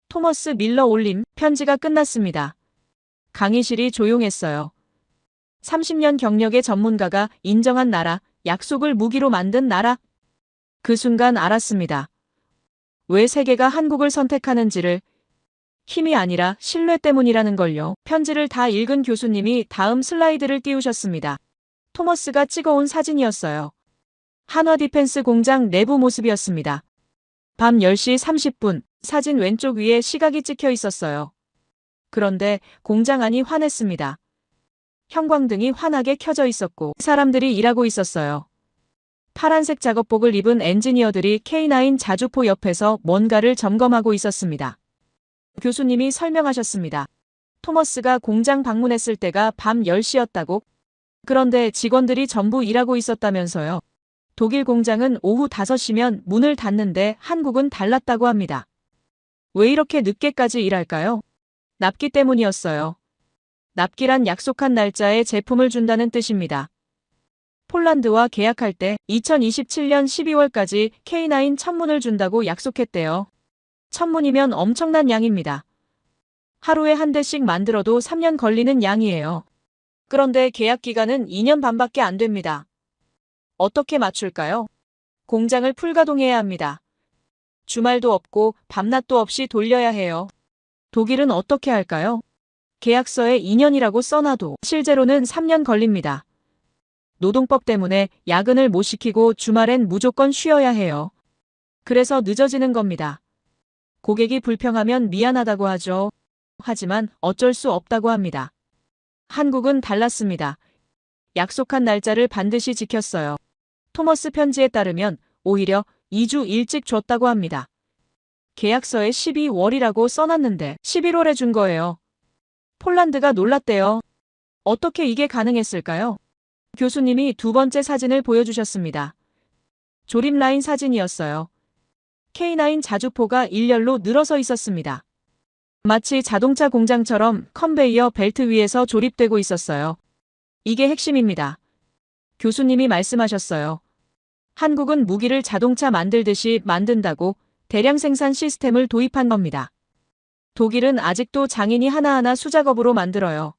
토머스 밀러 올림, 편지가 끝났습니다. 강의실이 조용했어요. 30년 경력의 전문가가 인정한 나라, 약속을 무기로 만든 나라. 그 순간 알았습니다. 왜 세계가 한국을 선택하는지를. 힘이 아니라 신뢰 때문이라는 걸요. 편지를 다 읽은 교수님이 다음 슬라이드를 띄우셨습니다. 토머스가 찍어온 사진이었어요. 한화디펜스 공장 내부 모습이었습니다. 밤 10시 30분, 사진 왼쪽 위에 시각이 찍혀 있었어요. 그런데 공장 안이 환했습니다. 형광등이 환하게 켜져 있었고 사람들이 일하고 있었어요. 파란색 작업복을 입은 엔지니어들이 K9 자주포 옆에서 뭔가를 점검하고 있었습니다. 교수님이 설명하셨습니다. 토머스가 공장 방문했을 때가 밤 10시였다고? 그런데 직원들이 전부 일하고 있었다면서요. 독일 공장은 오후 5시면 문을 닫는데 한국은 달랐다고 합니다. 왜 이렇게 늦게까지 일할까요? 납기 때문이었어요. 납기란 약속한 날짜에 제품을 준다는 뜻입니다. 폴란드와 계약할 때 2027년 12월까지 K9 1000문을 준다고 약속했대요. 1000문이면 엄청난 양입니다. 하루에 한 대씩 만들어도 3년 걸리는 양이에요. 그런데 계약 기간은 2년 반밖에 안 됩니다. 어떻게 맞출까요? 공장을 풀가동해야 합니다. 주말도 없고 밤낮도 없이 돌려야 해요. 독일은 어떻게 할까요? 계약서에 2년이라고 써놔도 실제로는 3년 걸립니다. 노동법 때문에 야근을 못 시키고 주말엔 무조건 쉬어야 해요. 그래서 늦어지는 겁니다. 고객이 불평하면 미안하다고 하죠. 하지만 어쩔 수 없다고 합니다. 한국은 달랐습니다. 약속한 날짜를 반드시 지켰어요. 토머스 편지에 따르면 오히려 2주 일찍 줬다고 합니다. 계약서에 12월이라고 써놨는데 11월에 준 거예요. 폴란드가 놀랐대요. 어떻게 이게 가능했을까요? 교수님이 두 번째 사진을 보여주셨습니다. 조립 라인 사진이었어요. K9 자주포가 일렬로 늘어서 있었습니다. 마치 자동차 공장처럼 컨베이어 벨트 위에서 조립되고 있었어요. 이게 핵심입니다. 교수님이 말씀하셨어요. 한국은 무기를 자동차 만들듯이 만든다고 대량 생산 시스템을 도입한 겁니다. 독일은 아직도 장인이 하나하나 수작업으로 만들어요.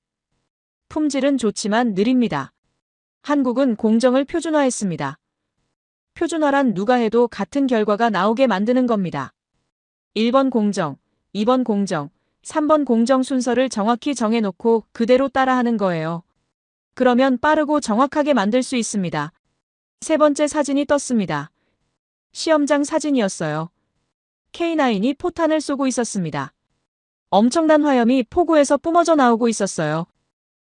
품질은 좋지만 느립니다. 한국은 공정을 표준화했습니다. 표준화란 누가 해도 같은 결과가 나오게 만드는 겁니다. 1번 공정, 2번 공정, 3번 공정 순서를 정확히 정해놓고 그대로 따라하는 거예요. 그러면 빠르고 정확하게 만들 수 있습니다. 세 번째 사진이 떴습니다. 시험장 사진이었어요. K9이 포탄을 쏘고 있었습니다. 엄청난 화염이 포구에서 뿜어져 나오고 있었어요.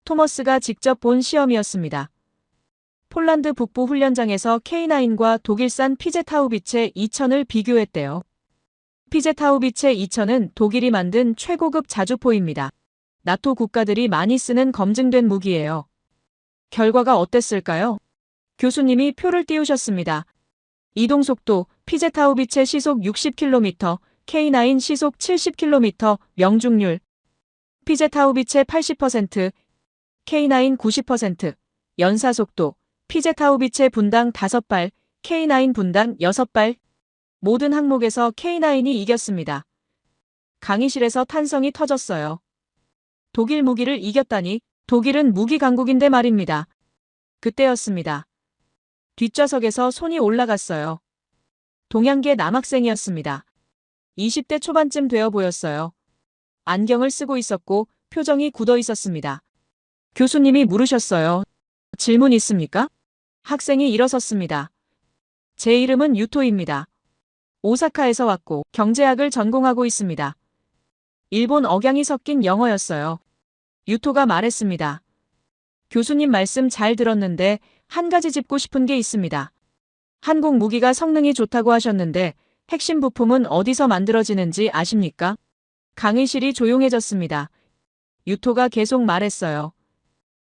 토머스가 직접 본 시험이었습니다. 폴란드 북부 훈련장에서 K9과 독일산 피제타우비체 2000을 비교했대요. 피제타우비체 2000은 독일이 만든 최고급 자주포입니다. 나토 국가들이 많이 쓰는 검증된 무기예요. 결과가 어땠을까요? 교수님이 표를 띄우셨습니다. 이동속도 피제타우비체 시속 60km, K9 시속 70km, 명중률 피제타우비체 80%, K9 90%, 연사속도 피제타우비체 분당 5발, K9 분당 6발. 모든 항목에서 K9이 이겼습니다. 강의실에서 탄성이 터졌어요. 독일 무기를 이겼다니, 독일은 무기 강국인데 말입니다. 그때였습니다. 뒷좌석에서 손이 올라갔어요. 동양계 남학생이었습니다. 20대 초반쯤 되어 보였어요. 안경을 쓰고 있었고 표정이 굳어 있었습니다. 교수님이 물으셨어요. 질문 있습니까? 학생이 일어섰습니다. 제 이름은 유토입니다. 오사카에서 왔고 경제학을 전공하고 있습니다. 일본 억양이 섞인 영어였어요. 유토가 말했습니다. 교수님 말씀 잘 들었는데 한 가지 짚고 싶은 게 있습니다. 한국 무기가 성능이 좋다고 하셨는데 핵심 부품은 어디서 만들어지는지 아십니까? 강의실이 조용해졌습니다. 유토가 계속 말했어요.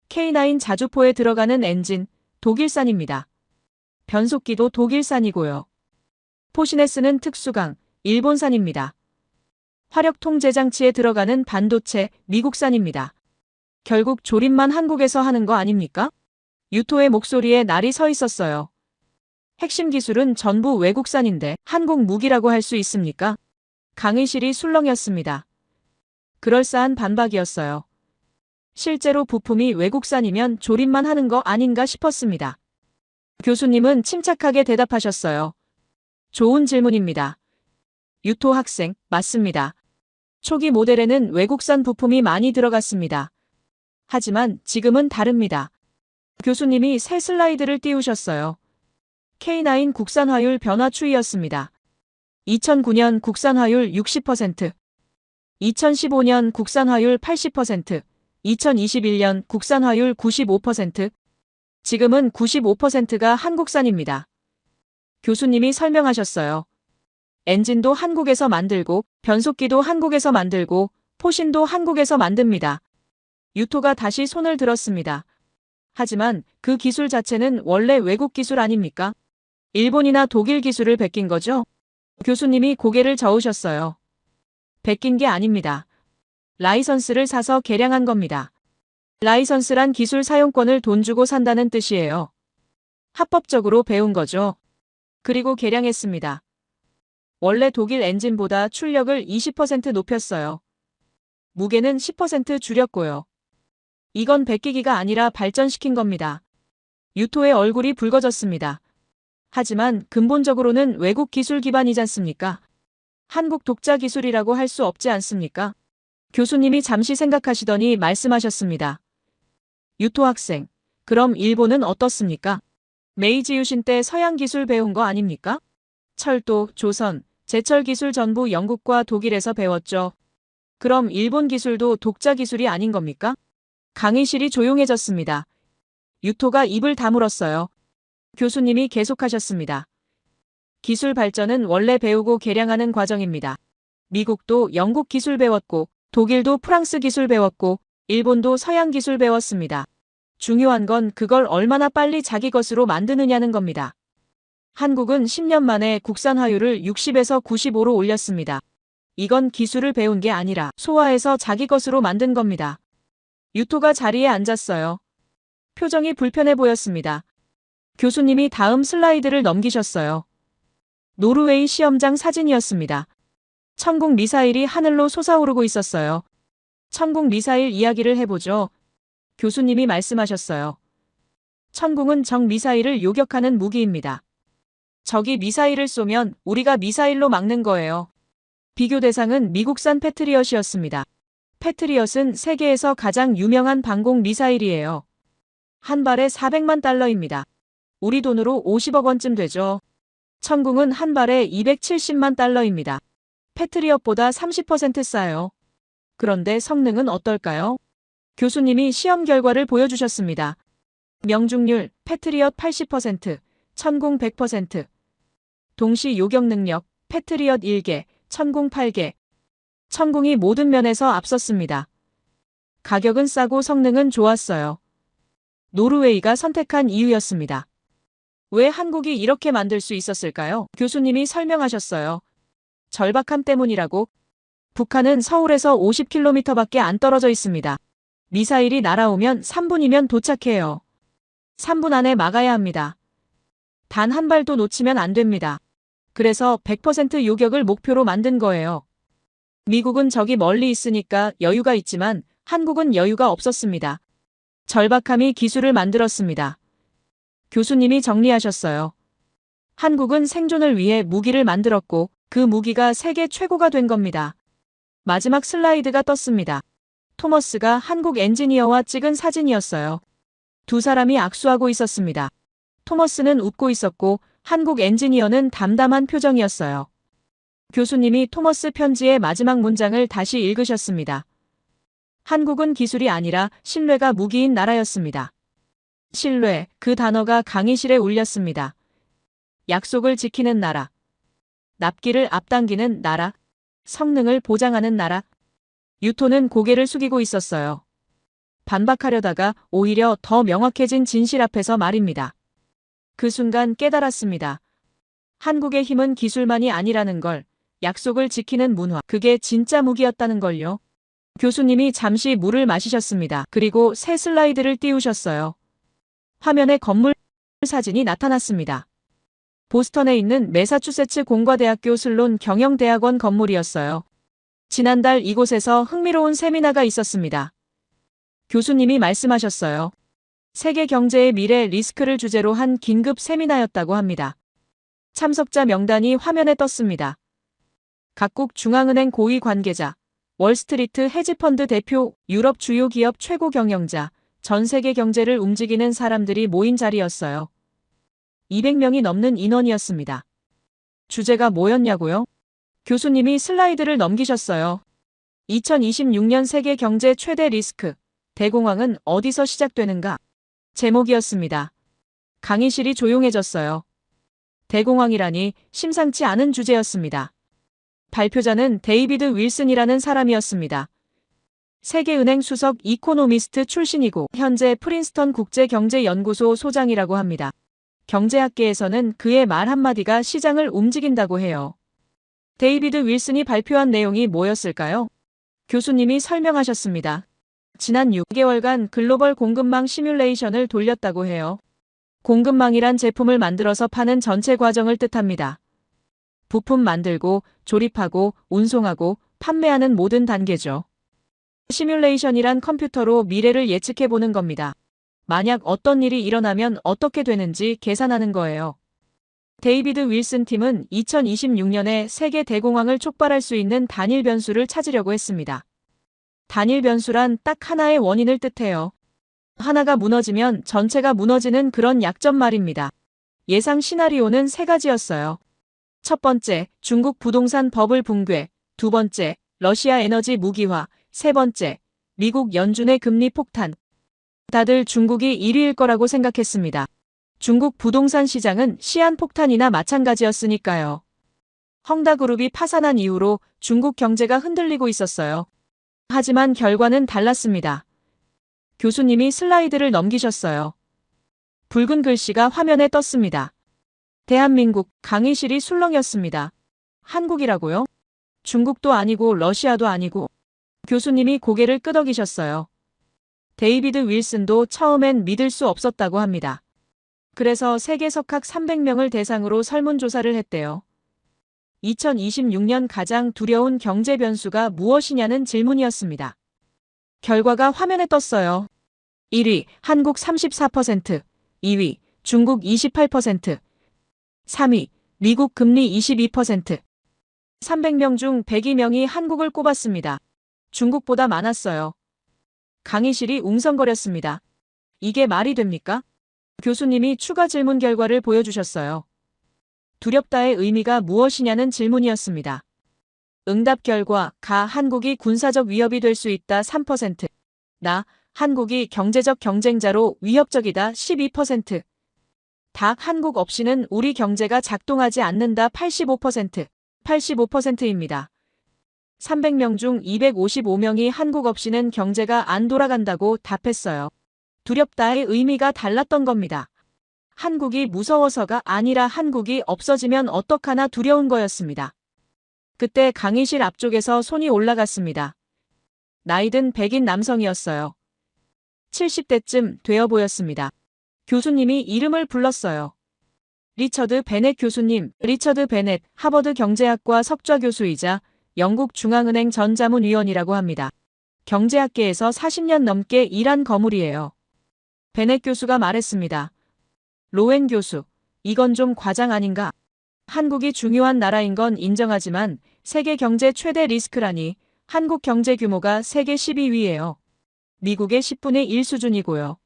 K9 자주포에 들어가는 엔진, 독일산입니다. 변속기도 독일산이고요. 포신에 쓰는 특수강, 일본산입니다. 화력 통제 장치에 들어가는 반도체, 미국산입니다. 결국 조립만 한국에서 하는 거 아닙니까? 유토의 목소리에 날이 서 있었어요. 핵심 기술은 전부 외국산인데 한국 무기라고 할 수 있습니까? 강의실이 술렁였습니다. 그럴싸한 반박이었어요. 실제로 부품이 외국산이면 조립만 하는 거 아닌가 싶었습니다. 교수님은 침착하게 대답하셨어요. 좋은 질문입니다. 유토 학생, 맞습니다. 초기 모델에는 외국산 부품이 많이 들어갔습니다. 하지만 지금은 다릅니다. 교수님이 새 슬라이드를 띄우셨어요. K9 국산화율 변화 추이였습니다. 2009년 국산화율 60%, 2015년 국산화율 80%, 2021년 국산화율 95%, 지금은 95%가 한국산입니다. 교수님이 설명하셨어요. 엔진도 한국에서 만들고, 변속기도 한국에서 만들고, 포신도 한국에서 만듭니다. 유토가 다시 손을 들었습니다. 하지만 그 기술 자체는 원래 외국 기술 아닙니까? 일본이나 독일 기술을 베낀 거죠? 교수님이 고개를 저으셨어요. 베낀 게 아닙니다. 라이선스를 사서 개량한 겁니다. 라이선스란 기술 사용권을 돈 주고 산다는 뜻이에요. 합법적으로 배운 거죠. 그리고 개량했습니다. 원래 독일 엔진보다 출력을 20% 높였어요. 무게는 10% 줄였고요. 이건 베끼기가 아니라 발전시킨 겁니다. 유토의 얼굴이 붉어졌습니다. 하지만 근본적으로는 외국 기술 기반이지 않습니까? 한국 독자 기술이라고 할 수 없지 않습니까? 교수님이 잠시 생각하시더니 말씀하셨습니다. 유토 학생, 그럼 일본은 어떻습니까? 메이지 유신 때 서양 기술 배운 거 아닙니까? 철도, 조선, 제철 기술 전부 영국과 독일에서 배웠죠. 그럼 일본 기술도 독자 기술이 아닌 겁니까? 강의실이 조용해졌습니다. 유토가 입을 다물었어요. 교수님이 계속하셨습니다. 기술 발전은 원래 배우고 개량하는 과정입니다. 미국도 영국 기술 배웠고, 독일도 프랑스 기술 배웠고, 일본도 서양 기술 배웠습니다. 중요한 건 그걸 얼마나 빨리 자기 것으로 만드느냐는 겁니다. 한국은 10년 만에 국산 화율을 60에서 95로 올렸습니다. 이건 기술을 배운 게 아니라 소화해서 자기 것으로 만든 겁니다. 유토가 자리에 앉았어요. 표정이 불편해 보였습니다. 교수님이 다음 슬라이드를 넘기셨어요. 노르웨이 시험장 사진이었습니다. 천궁 미사일이 하늘로 솟아오르고 있었어요. 천궁 미사일 이야기를 해보죠. 교수님이 말씀하셨어요. 천궁은 적 미사일을 요격하는 무기입니다. 적이 미사일을 쏘면 우리가 미사일로 막는 거예요. 비교 대상은 미국산 패트리엇이었습니다. 패트리엇은 세계에서 가장 유명한 방공 미사일이에요. 한 발에 400만 달러입니다. 우리 돈으로 50억 원쯤 되죠. 천궁은 한 발에 270만 달러입니다. 패트리엇보다 30% 싸요. 그런데 성능은 어떨까요? 교수님이 시험 결과를 보여주셨습니다. 명중률, 패트리엇 80%, 천궁 100%. 동시 요격 능력, 패트리엇 1개, 천궁 8개. 천궁이 모든 면에서 앞섰습니다. 가격은 싸고 성능은 좋았어요. 노르웨이가 선택한 이유였습니다. 왜 한국이 이렇게 만들 수 있었을까요? 교수님이 설명하셨어요. 절박함 때문이라고. 북한은 서울에서 50km밖에 안 떨어져 있습니다. 미사일이 날아오면 3분이면 도착해요. 3분 안에 막아야 합니다. 단 한 발도 놓치면 안 됩니다. 그래서 100% 요격을 목표로 만든 거예요. 미국은 저기 멀리 있으니까 여유가 있지만 한국은 여유가 없었습니다. 절박함이 기술을 만들었습니다. 교수님이 정리하셨어요. 한국은 생존을 위해 무기를 만들었고 그 무기가 세계 최고가 된 겁니다. 마지막 슬라이드가 떴습니다. 토머스가 한국 엔지니어와 찍은 사진이었어요. 두 사람이 악수하고 있었습니다. 토머스는 웃고 있었고 한국 엔지니어는 담담한 표정이었어요. 교수님이 토머스 편지의 마지막 문장을 다시 읽으셨습니다. 한국은 기술이 아니라 신뢰가 무기인 나라였습니다. 신뢰, 그 단어가 강의실에 울렸습니다. 약속을 지키는 나라. 납기를 앞당기는 나라. 성능을 보장하는 나라. 유토는 고개를 숙이고 있었어요. 반박하려다가 오히려 더 명확해진 진실 앞에서 말입니다. 그 순간 깨달았습니다. 한국의 힘은 기술만이 아니라는 걸, 약속을 지키는 문화, 그게 진짜 무기였다는 걸요. 교수님이 잠시 물을 마시셨습니다. 그리고 새 슬라이드를 띄우셨어요. 화면에 건물 사진이 나타났습니다. 보스턴에 있는 매사추세츠 공과대학교 슬론 경영대학원 건물이었어요. 지난달 이곳에서 흥미로운 세미나가 있었습니다. 교수님이 말씀하셨어요. 세계 경제의 미래 리스크를 주제로 한 긴급 세미나였다고 합니다. 참석자 명단이 화면에 떴습니다. 각국 중앙은행 고위 관계자, 월스트리트 헤지펀드 대표, 유럽 주요 기업 최고 경영자, 전 세계 경제를 움직이는 사람들이 모인 자리였어요. 200명이 넘는 인원이었습니다. 주제가 뭐였냐고요? 교수님이 슬라이드를 넘기셨어요. 2026년 세계 경제 최대 리스크, 대공황은 어디서 시작되는가? 제목이었습니다. 강의실이 조용해졌어요. 대공황이라니 심상치 않은 주제였습니다. 발표자는 데이비드 윌슨이라는 사람이었습니다. 세계은행 수석 이코노미스트 출신이고 현재 프린스턴 국제경제연구소 소장이라고 합니다. 경제학계에서는 그의 말 한마디가 시장을 움직인다고 해요. 데이비드 윌슨이 발표한 내용이 뭐였을까요? 교수님이 설명하셨습니다. 지난 6개월간 글로벌 공급망 시뮬레이션을 돌렸다고 해요. 공급망이란 제품을 만들어서 파는 전체 과정을 뜻합니다. 부품 만들고, 조립하고, 운송하고, 판매하는 모든 단계죠. 시뮬레이션이란 컴퓨터로 미래를 예측해보는 겁니다. 만약 어떤 일이 일어나면 어떻게 되는지 계산하는 거예요. 데이비드 윌슨 팀은 2026년에 세계 대공황을 촉발할 수 있는 단일 변수를 찾으려고 했습니다. 단일 변수란 딱 하나의 원인을 뜻해요. 하나가 무너지면 전체가 무너지는 그런 약점 말입니다. 예상 시나리오는 3가지였어요. 첫 번째, 중국 부동산 버블 붕괴. 두 번째, 러시아 에너지 무기화, 세 번째, 미국 연준의 금리 폭탄. 다들 중국이 1위일 거라고 생각했습니다. 중국 부동산 시장은 시한폭탄이나 마찬가지였으니까요. 헝다그룹이 파산한 이후로 중국 경제가 흔들리고 있었어요. 하지만 결과는 달랐습니다. 교수님이 슬라이드를 넘기셨어요. 붉은 글씨가 화면에 떴습니다. 대한민국 강의실이 술렁였습니다. 한국이라고요? 중국도 아니고 러시아도 아니고. 교수님이 고개를 끄덕이셨어요. 데이비드 윌슨도 처음엔 믿을 수 없었다고 합니다. 그래서 세계 석학 300명을 대상으로 설문조사를 했대요. 2026년 가장 두려운 경제 변수가 무엇이냐는 질문이었습니다. 결과가 화면에 떴어요. 1위 한국 34%, 2위 중국 28%, 3위 미국 금리 22%. 300명 중 102명이 한국을 꼽았습니다. 중국보다 많았어요. 강의실이 웅성거렸습니다. 이게 말이 됩니까? 교수님이 추가 질문 결과를 보여주셨어요. 두렵다의 의미가 무엇이냐는 질문이었습니다. 응답 결과 가 한국이 군사적 위협이 될 수 있다 3%, 나 한국이 경제적 경쟁자로 위협적이다 12%, 닭 한국 없이는 우리 경제가 작동하지 않는다 85%, 85%입니다. 300명 중 255명이 한국 없이는 경제가 안 돌아간다고 답했어요. 두렵다의 의미가 달랐던 겁니다. 한국이 무서워서가 아니라 한국이 없어지면 어떡하나 두려운 거였습니다. 그때 강의실 앞쪽에서 손이 올라갔습니다. 나이든 백인 남성이었어요. 70대쯤 되어 보였습니다. 교수님이 이름을 불렀어요. 리처드 베넷 교수님. 리처드 베넷, 하버드 경제학과 석좌 교수이자 영국 중앙은행 전 자문위원이라고 합니다. 경제학계에서 40년 넘게 일한 거물이에요. 베넷 교수가 말했습니다. 로웬 교수, 이건 좀 과장 아닌가? 한국이 중요한 나라인 건 인정하지만 세계 경제 최대 리스크라니 한국 경제 규모가 세계 12위예요. 미국의 10분의 1 수준이고요.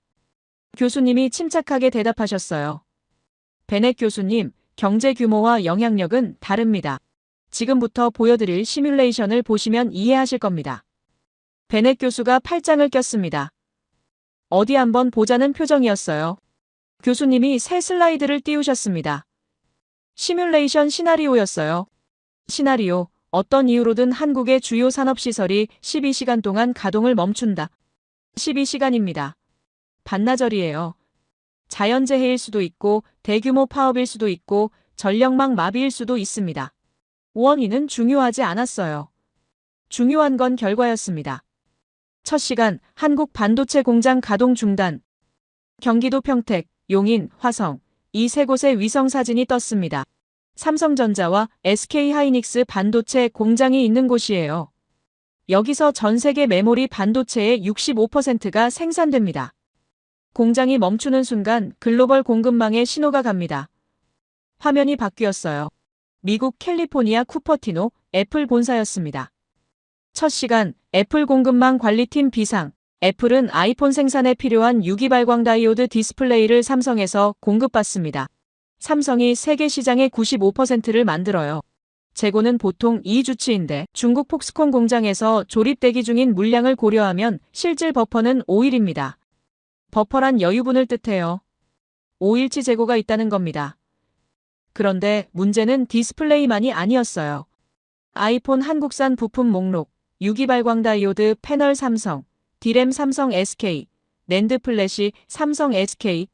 교수님이 침착하게 대답하셨어요. 베넷 교수님, 경제 규모와 영향력은 다릅니다. 지금부터 보여드릴 시뮬레이션을 보시면 이해하실 겁니다. 베넷 교수가 팔짱을 꼈습니다. 어디 한번 보자는 표정이었어요. 교수님이 새 슬라이드를 띄우셨습니다. 시뮬레이션 시나리오였어요. 시나리오, 어떤 이유로든 한국의 주요 산업시설이 12시간 동안 가동을 멈춘다. 12시간입니다. 반나절이에요. 자연재해일 수도 있고 대규모 파업일 수도 있고 전력망 마비일 수도 있습니다. 원인은 중요하지 않았어요. 중요한 건 결과였습니다. 첫 시간 한국 반도체 공장 가동 중단. 경기도 평택, 용인, 화성 이 세 곳의 위성 사진이 떴습니다. 삼성전자와 SK하이닉스 반도체 공장이 있는 곳이에요. 여기서 전 세계 메모리 반도체의 65%가 생산됩니다. 공장이 멈추는 순간 글로벌 공급망에 신호가 갑니다. 화면이 바뀌었어요. 미국 캘리포니아 쿠퍼티노 애플 본사였습니다. 첫 시간 애플 공급망 관리팀 비상. 애플은 아이폰 생산에 필요한 유기 발광 다이오드 디스플레이를 삼성에서 공급받습니다. 삼성이 세계 시장의 95%를 만들어요. 재고는 보통 2주치인데 중국 폭스콘 공장에서 조립 대기 중인 물량을 고려하면 실질 버퍼는 5일입니다. 버퍼란 여유분을 뜻해요. 5일치 재고가 있다는 겁니다. 그런데 문제는 디스플레이만이 아니었어요. 아이폰 한국산 부품 목록, 유기 발광 다이오드 패널 삼성, 디램 삼성 SK, 낸드 플래시 삼성 SK,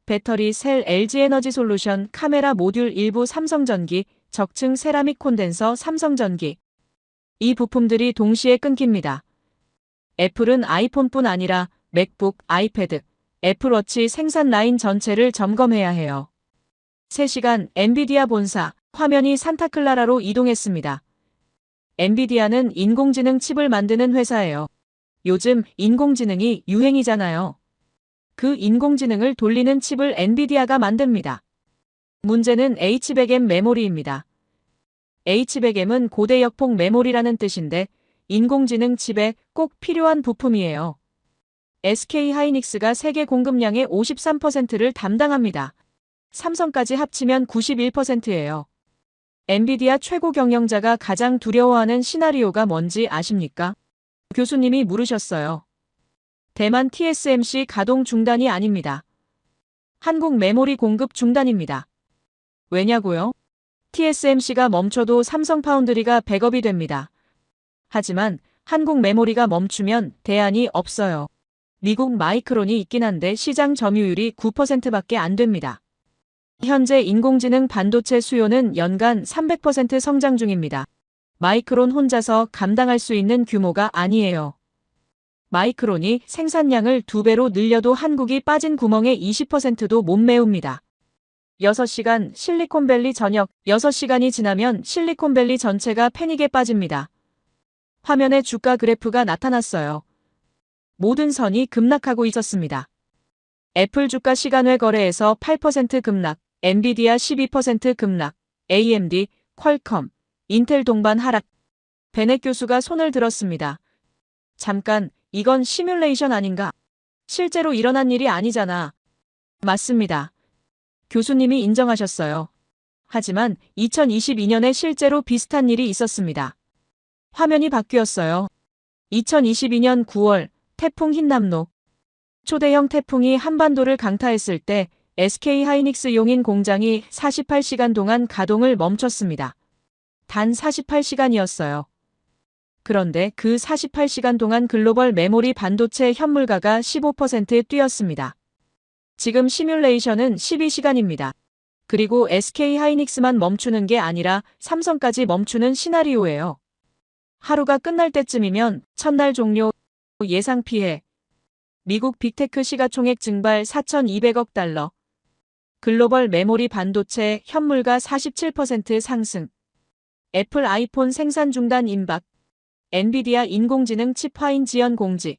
배터리 셀 LG에너지솔루션, 카메라 모듈 일부 삼성전기, 적층 세라믹 콘덴서 삼성전기. 이 부품들이 동시에 끊깁니다. 애플은 아이폰뿐 아니라 맥북, 아이패드, 애플워치 생산 라인 전체를 점검해야 해요. 3시간 엔비디아 본사, 화면이 산타클라라로 이동했습니다. 엔비디아는 인공지능 칩을 만드는 회사예요. 요즘 인공지능이 유행이잖아요. 그 인공지능을 돌리는 칩을 엔비디아가 만듭니다. 문제는 H100M 메모리입니다. H100M은 고대 역폭 메모리라는 뜻인데 인공지능 칩에 꼭 필요한 부품이에요. SK하이닉스가 세계 공급량의 53%를 담당합니다. 삼성까지 합치면 91%예요. 엔비디아 최고 경영자가 가장 두려워하는 시나리오가 뭔지 아십니까? 교수님이 물으셨어요. 대만 TSMC 가동 중단이 아닙니다. 한국 메모리 공급 중단입니다. 왜냐고요? TSMC가 멈춰도 삼성 파운드리가 백업이 됩니다. 하지만 한국 메모리가 멈추면 대안이 없어요. 미국 마이크론이 있긴 한데 시장 점유율이 9%밖에 안 됩니다. 현재 인공지능 반도체 수요는 연간 300% 성장 중입니다. 마이크론 혼자서 감당할 수 있는 규모가 아니에요. 마이크론이 생산량을 2배로 늘려도 한국이 빠진 구멍의 20%도 못 메웁니다. 6시간 실리콘밸리 저녁 6시간이 지나면 실리콘밸리 전체가 패닉에 빠집니다. 화면에 주가 그래프가 나타났어요. 모든 선이 급락하고 있었습니다. 애플 주가 시간외 거래에서 8% 급락, 엔비디아 12% 급락, AMD, 퀄컴, 인텔 동반 하락. 베넷 교수가 손을 들었습니다. 잠깐, 이건 시뮬레이션 아닌가? 실제로 일어난 일이 아니잖아. 맞습니다. 교수님이 인정하셨어요. 하지만 2022년에 실제로 비슷한 일이 있었습니다. 화면이 바뀌었어요. 2022년 9월 태풍 흰남노. 초대형 태풍이 한반도를 강타했을 때 SK 하이닉스 용인 공장이 48시간 동안 가동을 멈췄습니다. 단 48시간이었어요. 그런데 그 48시간 동안 글로벌 메모리 반도체 현물가가 15% 뛰었습니다. 지금 시뮬레이션은 12시간입니다. 그리고 SK 하이닉스만 멈추는 게 아니라 삼성까지 멈추는 시나리오예요. 하루가 끝날 때쯤이면 첫날 종료, 예상 피해. 미국 빅테크 시가총액 증발 4,200억 달러. 글로벌 메모리 반도체 현물가 47% 상승. 애플 아이폰 생산 중단 임박. 엔비디아 인공지능 칩 화인 지연 공지.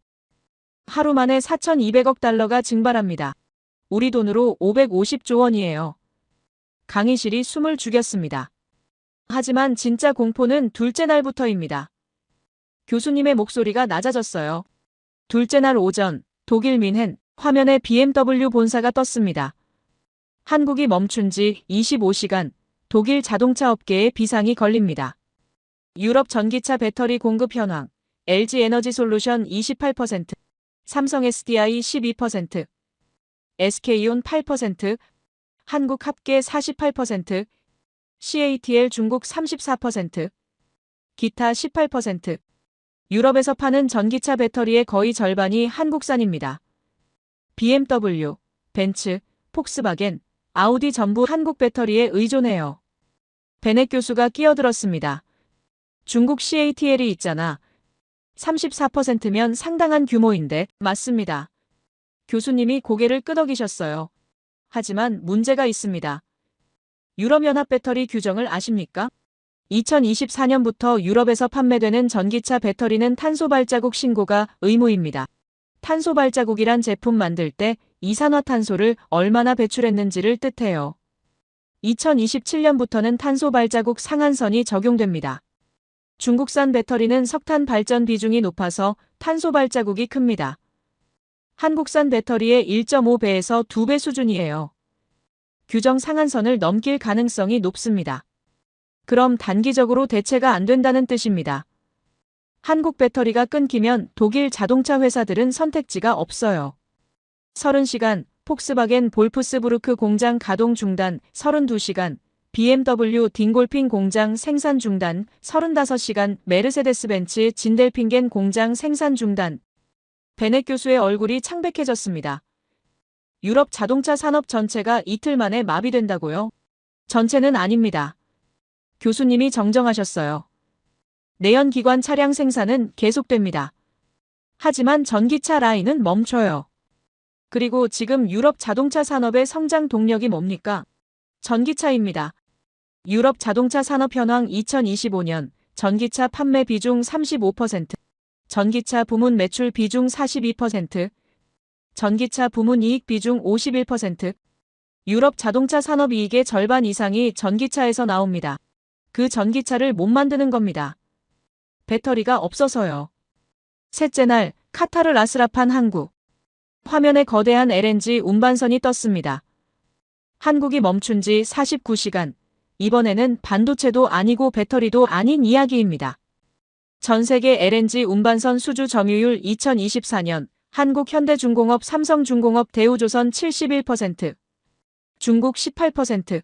하루 만에 4,200억 달러가 증발합니다. 우리 돈으로 550조 원이에요. 강의실이 숨을 죽였습니다. 하지만 진짜 공포는 둘째 날부터입니다. 교수님의 목소리가 낮아졌어요. 둘째 날 오전, 독일 민헨, 화면에 BMW 본사가 떴습니다. 한국이 멈춘 지 25시간, 독일 자동차 업계에 비상이 걸립니다. 유럽 전기차 배터리 공급 현황, LG 에너지 솔루션 28%, 삼성 SDI 12%, SK온 8%, 한국 합계 48%, CATL 중국 34%, 기타 18%. 유럽에서 파는 전기차 배터리의 거의 절반이 한국산입니다. BMW, 벤츠, 폭스바겐, 아우디 전부 한국 배터리에 의존해요. 베넷 교수가 끼어들었습니다. 중국 CATL이 있잖아. 34%면 상당한 규모인데. 맞습니다. 교수님이 고개를 끄덕이셨어요. 하지만 문제가 있습니다. 유럽연합 배터리 규정을 아십니까? 2024년부터 유럽에서 판매되는 전기차 배터리는 탄소 발자국 신고가 의무입니다. 탄소 발자국이란 제품 만들 때 이산화탄소를 얼마나 배출했는지를 뜻해요. 2027년부터는 탄소 발자국 상한선이 적용됩니다. 중국산 배터리는 석탄 발전 비중이 높아서 탄소 발자국이 큽니다. 한국산 배터리의 1.5배에서 2배 수준이에요. 규정 상한선을 넘길 가능성이 높습니다. 그럼 단기적으로 대체가 안 된다는 뜻입니다. 한국 배터리가 끊기면 독일 자동차 회사들은 선택지가 없어요. 30시간, 폭스바겐 볼프스부르크 공장 가동 중단, 32시간, BMW 딩골핑 공장 생산 중단, 35시간, 메르세데스 벤츠 진델핑겐 공장 생산 중단. 베넷 교수의 얼굴이 창백해졌습니다. 유럽 자동차 산업 전체가 이틀 만에 마비된다고요? 전체는 아닙니다. 교수님이 정정하셨어요. 내연기관 차량 생산은 계속됩니다. 하지만 전기차 라인은 멈춰요. 그리고 지금 유럽 자동차 산업의 성장 동력이 뭡니까? 전기차입니다. 유럽 자동차 산업 현황 2025년 전기차 판매 비중 35%, 전기차 부문 매출 비중 42%, 전기차 부문 이익 비중 51%, 유럽 자동차 산업 이익의 절반 이상이 전기차에서 나옵니다. 그 전기차를 못 만드는 겁니다. 배터리가 없어서요. 셋째 날, 카타르 라스라판 항구. 화면에 거대한 LNG 운반선이 떴습니다. 한국이 멈춘 지 49시간, 이번에는 반도체도 아니고 배터리도 아닌 이야기입니다. 전 세계 LNG 운반선 수주 점유율 2024년 한국 현대중공업 삼성중공업 대우조선 71%, 중국 18%,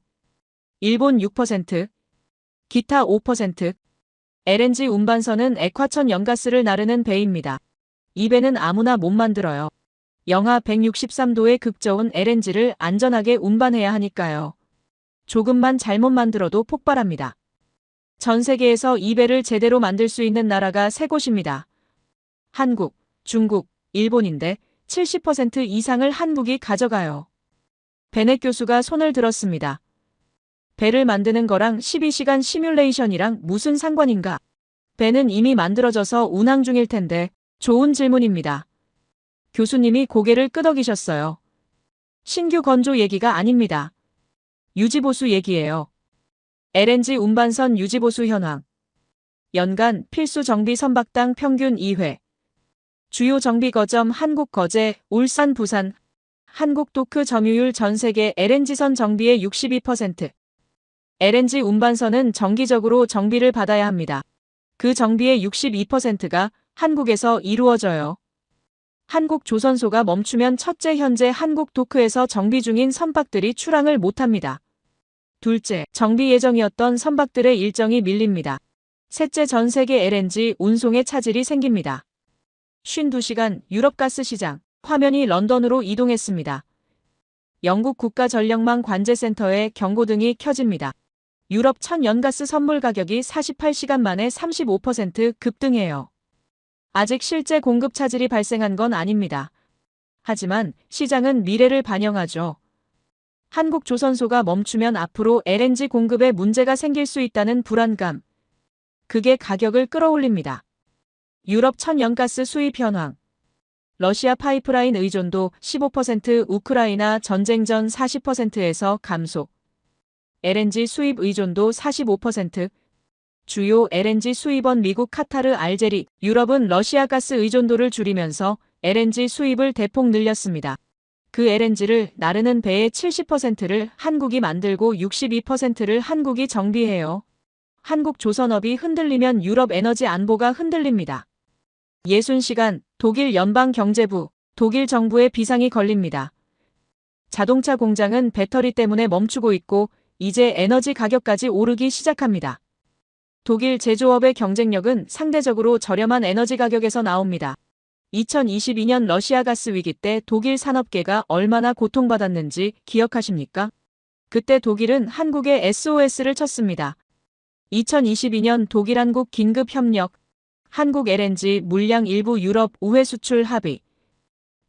일본 6%, 기타 5%. LNG 운반선은 액화천 연가스를 나르는 배입니다. 이 배는 아무나 못 만들어요. 영하 163도의 극저온 LNG를 안전하게 운반해야 하니까요. 조금만 잘못 만들어도 폭발합니다. 전 세계에서 이 배를 제대로 만들 수 있는 나라가 세 곳입니다. 한국, 중국, 일본인데 70% 이상을 한국이 가져가요. 베넷 교수가 손을 들었습니다. 배를 만드는 거랑 12시간 시뮬레이션이랑 무슨 상관인가? 배는 이미 만들어져서 운항 중일 텐데 좋은 질문입니다. 교수님이 고개를 끄덕이셨어요. 신규 건조 얘기가 아닙니다. 유지보수 얘기예요. LNG 운반선 유지보수 현황. 연간 필수 정비 선박당 평균 2회. 주요 정비 거점 한국 거제, 울산, 부산. 한국 도크 점유율 전 세계 LNG선 정비의 62%. LNG 운반선은 정기적으로 정비를 받아야 합니다. 그 정비의 62%가 한국에서 이루어져요. 한국 조선소가 멈추면 첫째, 현재 한국 도크에서 정비 중인 선박들이 출항을 못합니다. 둘째, 정비 예정이었던 선박들의 일정이 밀립니다. 셋째, 전 세계 LNG 운송에 차질이 생깁니다. 52시간 유럽 가스 시장, 화면이 런던으로 이동했습니다. 영국 국가전력망 관제센터에 경고등이 켜집니다. 유럽 천연가스 선물 가격이 48시간 만에 35% 급등해요. 아직 실제 공급 차질이 발생한 건 아닙니다. 하지만 시장은 미래를 반영하죠. 한국 조선소가 멈추면 앞으로 LNG 공급에 문제가 생길 수 있다는 불안감. 그게 가격을 끌어올립니다. 유럽 천연가스 수입 현황. 러시아 파이프라인 의존도 15%, 우크라이나 전쟁 전 40%에서 감소. LNG 수입 의존도 45%. 주요 LNG 수입원 미국, 카타르, 알제리, 유럽은 러시아 가스 의존도를 줄이면서 LNG 수입을 대폭 늘렸습니다. 그 LNG를 나르는 배의 70%를 한국이 만들고 62%를 한국이 정비해요. 한국 조선업이 흔들리면 유럽 에너지 안보가 흔들립니다. 60시간 독일 연방경제부, 독일 정부의 비상이 걸립니다. 자동차 공장은 배터리 때문에 멈추고 있고 이제 에너지 가격까지 오르기 시작합니다. 독일 제조업의 경쟁력은 상대적으로 저렴한 에너지 가격에서 나옵니다. 2022년 러시아 가스 위기 때 독일 산업계가 얼마나 고통받았는지 기억하십니까? 그때 독일은 한국에 SOS를 쳤습니다. 2022년 독일-한국 긴급협력, 한국 LNG 물량 일부 유럽 우회 수출 합의,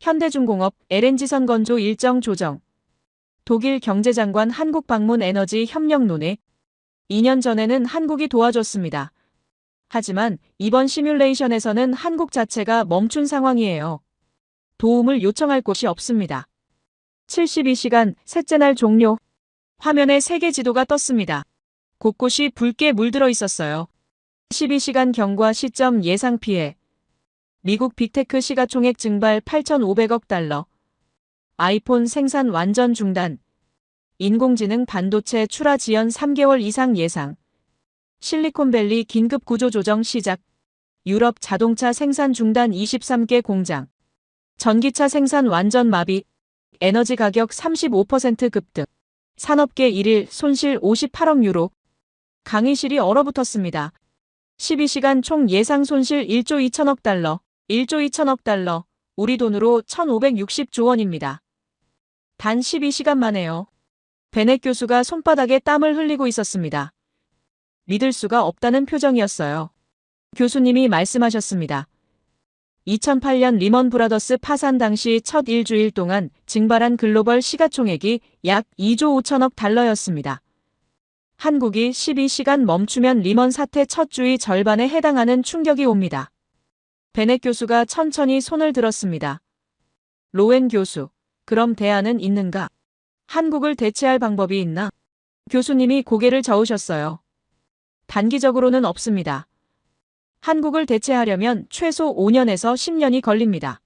현대중공업 LNG선 건조 일정 조정, 독일 경제장관 한국 방문 에너지 협력 논의. 2년 전에는 한국이 도와줬습니다. 하지만 이번 시뮬레이션에서는 한국 자체가 멈춘 상황이에요. 도움을 요청할 곳이 없습니다. 72시간 셋째 날 종료. 화면에 세계 지도가 떴습니다. 곳곳이 붉게 물들어 있었어요. 12시간 경과 시점 예상 피해. 미국 빅테크 시가총액 증발 8,500억 달러. 아이폰 생산 완전 중단. 인공지능 반도체 출하 지연 3개월 이상 예상. 실리콘밸리 긴급 구조 조정 시작. 유럽 자동차 생산 중단 23개 공장. 전기차 생산 완전 마비. 에너지 가격 35% 급등. 산업계 1일 손실 58억 유로. 강의실이 얼어붙었습니다. 12시간 총 예상 손실 1조 2천억 달러. 1조 2천억 달러. 우리 돈으로 1,560조 원입니다. 단 12시간 만에요. 베넷 교수가 손바닥에 땀을 흘리고 있었습니다. 믿을 수가 없다는 표정이었어요. 교수님이 말씀하셨습니다. 2008년 리먼 브라더스 파산 당시 첫 일주일 동안 증발한 글로벌 시가총액이 약 2조 5천억 달러였습니다. 한국이 12시간 멈추면 리먼 사태 첫 주의 절반에 해당하는 충격이 옵니다. 베넷 교수가 천천히 손을 들었습니다. 로엔 교수, 그럼 대안은 있는가? 한국을 대체할 방법이 있나? 교수님이 고개를 저으셨어요. 단기적으로는 없습니다. 한국을 대체하려면 최소 5년에서 10년이 걸립니다.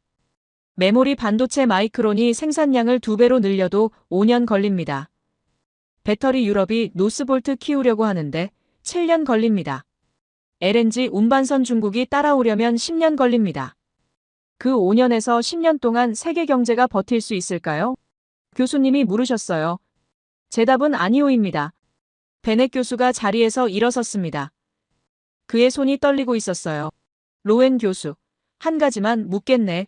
메모리 반도체 마이크론이 생산량을 2배로 늘려도 5년 걸립니다. 배터리 유럽이 노스볼트 키우려고 하는데 7년 걸립니다. LNG 운반선 중국이 따라오려면 10년 걸립니다. 그 5년에서 10년 동안 세계 경제가 버틸 수 있을까요? 교수님이 물으셨어요. 제 답은 아니오입니다. 베넷 교수가 자리에서 일어섰습니다. 그의 손이 떨리고 있었어요. 로엔 교수, 한 가지만 묻겠네.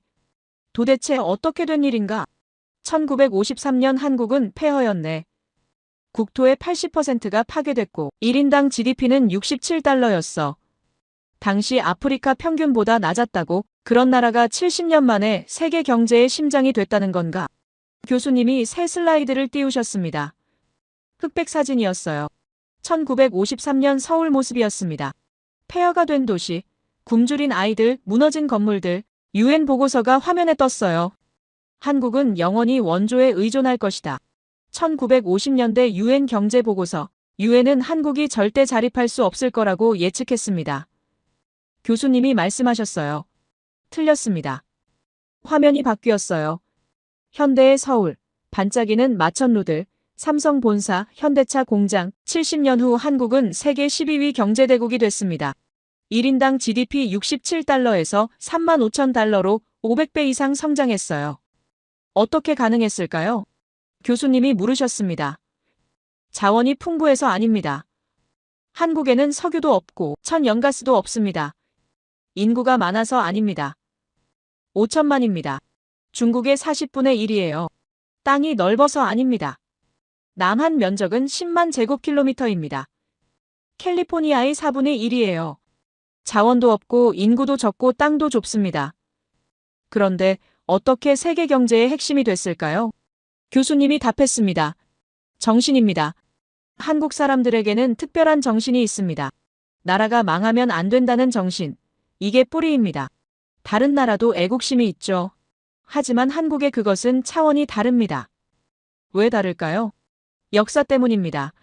도대체 어떻게 된 일인가? 1953년 한국은 폐허였네. 국토의 80%가 파괴됐고 1인당 GDP는 67달러였어. 당시 아프리카 평균보다 낮았다고. 그런 나라가 70년 만에 세계 경제의 심장이 됐다는 건가? 교수님이 새 슬라이드를 띄우셨습니다. 흑백 사진이었어요. 1953년 서울 모습이었습니다. 폐허가 된 도시, 굶주린 아이들, 무너진 건물들, UN 보고서가 화면에 떴어요. 한국은 영원히 원조에 의존할 것이다. 1950년대 UN 경제 보고서, UN은 한국이 절대 자립할 수 없을 거라고 예측했습니다. 교수님이 말씀하셨어요. 틀렸습니다. 화면이 바뀌었어요. 현대의 서울, 반짝이는 마천루들, 삼성 본사, 현대차 공장, 70년 후 한국은 세계 12위 경제대국이 됐습니다. 1인당 GDP 67달러에서 35,000달러로 500배 이상 성장했어요. 어떻게 가능했을까요? 교수님이 물으셨습니다. 자원이 풍부해서 아닙니다. 한국에는 석유도 없고 천연가스도 없습니다. 인구가 많아서 아닙니다. 5천만입니다. 중국의 40분의 1이에요. 땅이 넓어서 아닙니다. 남한 면적은 10만 제곱킬로미터입니다. 캘리포니아의 4분의 1이에요. 자원도 없고 인구도 적고 땅도 좁습니다. 그런데 어떻게 세계 경제의 핵심이 됐을까요? 교수님이 답했습니다. 정신입니다. 한국 사람들에게는 특별한 정신이 있습니다. 나라가 망하면 안 된다는 정신. 이게 뿌리입니다. 다른 나라도 애국심이 있죠. 하지만 한국의 그것은 차원이 다릅니다. 왜 다를까요? 역사 때문입니다.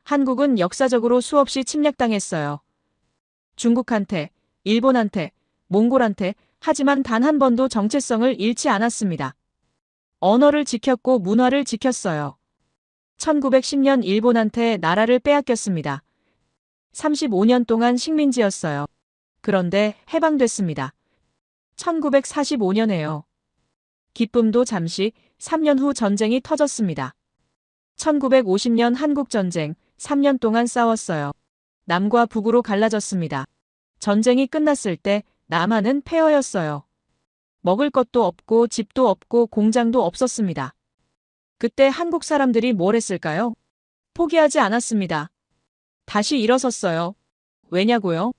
한국은 역사적으로 수없이 침략당했어요. 중국한테, 일본한테, 몽골한테, 하지만 단 한 번도 정체성을 잃지 않았습니다. 언어를 지켰고 문화를 지켰어요. 1910년 일본한테 나라를 빼앗겼습니다. 35년 동안 식민지였어요. 그런데 해방됐습니다. 1945년에요. 기쁨도 잠시, 3년 후 전쟁이 터졌습니다. 1950년 한국전쟁, 3년 동안 싸웠어요. 남과 북으로 갈라졌습니다. 전쟁이 끝났을 때 남한은 폐허였어요. 먹을 것도 없고 집도 없고 공장도 없었습니다. 그때 한국 사람들이 뭘 했을까요? 포기하지 않았습니다. 다시 일어섰어요. 왜냐고요?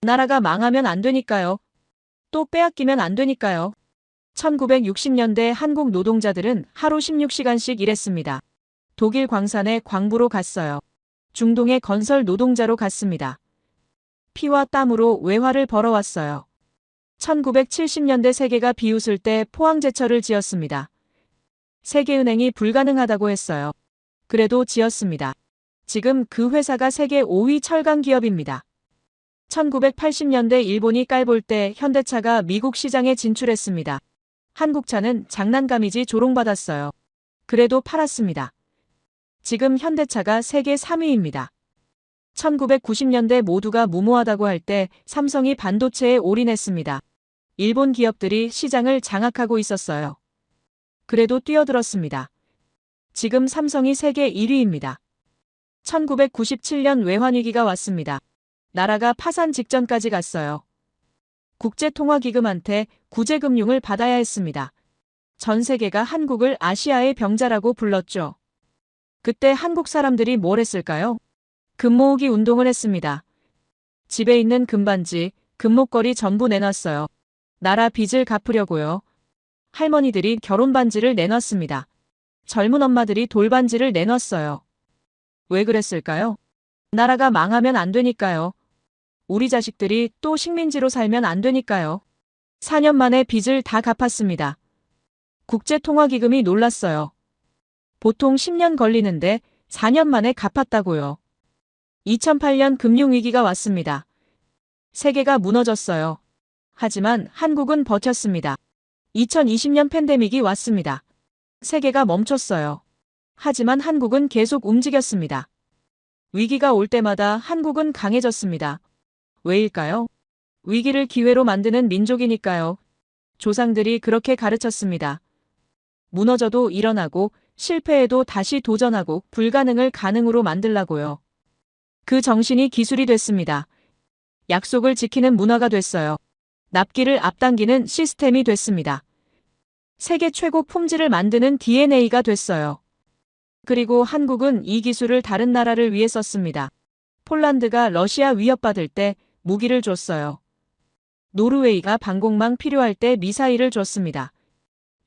나라가 망하면 안 되니까요. 또 빼앗기면 안 되니까요. 1960년대 한국 노동자들은 하루 16시간씩 일했습니다. 독일 광산에 광부로 갔어요. 중동의 건설 노동자로 갔습니다. 피와 땀으로 외화를 벌어왔어요. 1970년대 세계가 비웃을 때 포항제철을 지었습니다. 세계은행이 불가능하다고 했어요. 그래도 지었습니다. 지금 그 회사가 세계 5위 철강 기업입니다. 1980년대 일본이 깔볼 때 현대차가 미국 시장에 진출했습니다. 한국차는 장난감이지 조롱받았어요. 그래도 팔았습니다. 지금 현대차가 세계 3위입니다. 1990년대 모두가 무모하다고 할 때 삼성이 반도체에 올인했습니다. 일본 기업들이 시장을 장악하고 있었어요. 그래도 뛰어들었습니다. 지금 삼성이 세계 1위입니다. 1997년 외환위기가 왔습니다. 나라가 파산 직전까지 갔어요. 국제통화기금한테 구제금융을 받아야 했습니다. 전 세계가 한국을 아시아의 병자라고 불렀죠. 그때 한국 사람들이 뭘 했을까요? 금 모으기 운동을 했습니다. 집에 있는 금반지, 금목걸이 전부 내놨어요. 나라 빚을 갚으려고요. 할머니들이 결혼반지를 내놨습니다. 젊은 엄마들이 돌반지를 내놨어요. 왜 그랬을까요? 나라가 망하면 안 되니까요. 우리 자식들이 또 식민지로 살면 안 되니까요. 4년 만에 빚을 다 갚았습니다. 국제통화기금이 놀랐어요. 보통 10년 걸리는데 4년 만에 갚았다고요. 2008년 금융위기가 왔습니다. 세계가 무너졌어요. 하지만 한국은 버텼습니다. 2020년 팬데믹이 왔습니다. 세계가 멈췄어요. 하지만 한국은 계속 움직였습니다. 위기가 올 때마다 한국은 강해졌습니다. 왜일까요? 위기를 기회로 만드는 민족이니까요. 조상들이 그렇게 가르쳤습니다. 무너져도 일어나고 실패해도 다시 도전하고 불가능을 가능으로 만들라고요. 그 정신이 기술이 됐습니다. 약속을 지키는 문화가 됐어요. 납기를 앞당기는 시스템이 됐습니다. 세계 최고 품질을 만드는 DNA가 됐어요. 그리고 한국은 이 기술을 다른 나라를 위해 썼습니다. 폴란드가 러시아 위협받을 때 무기를 줬어요. 노르웨이가 방공망 필요할 때 미사일을 줬습니다.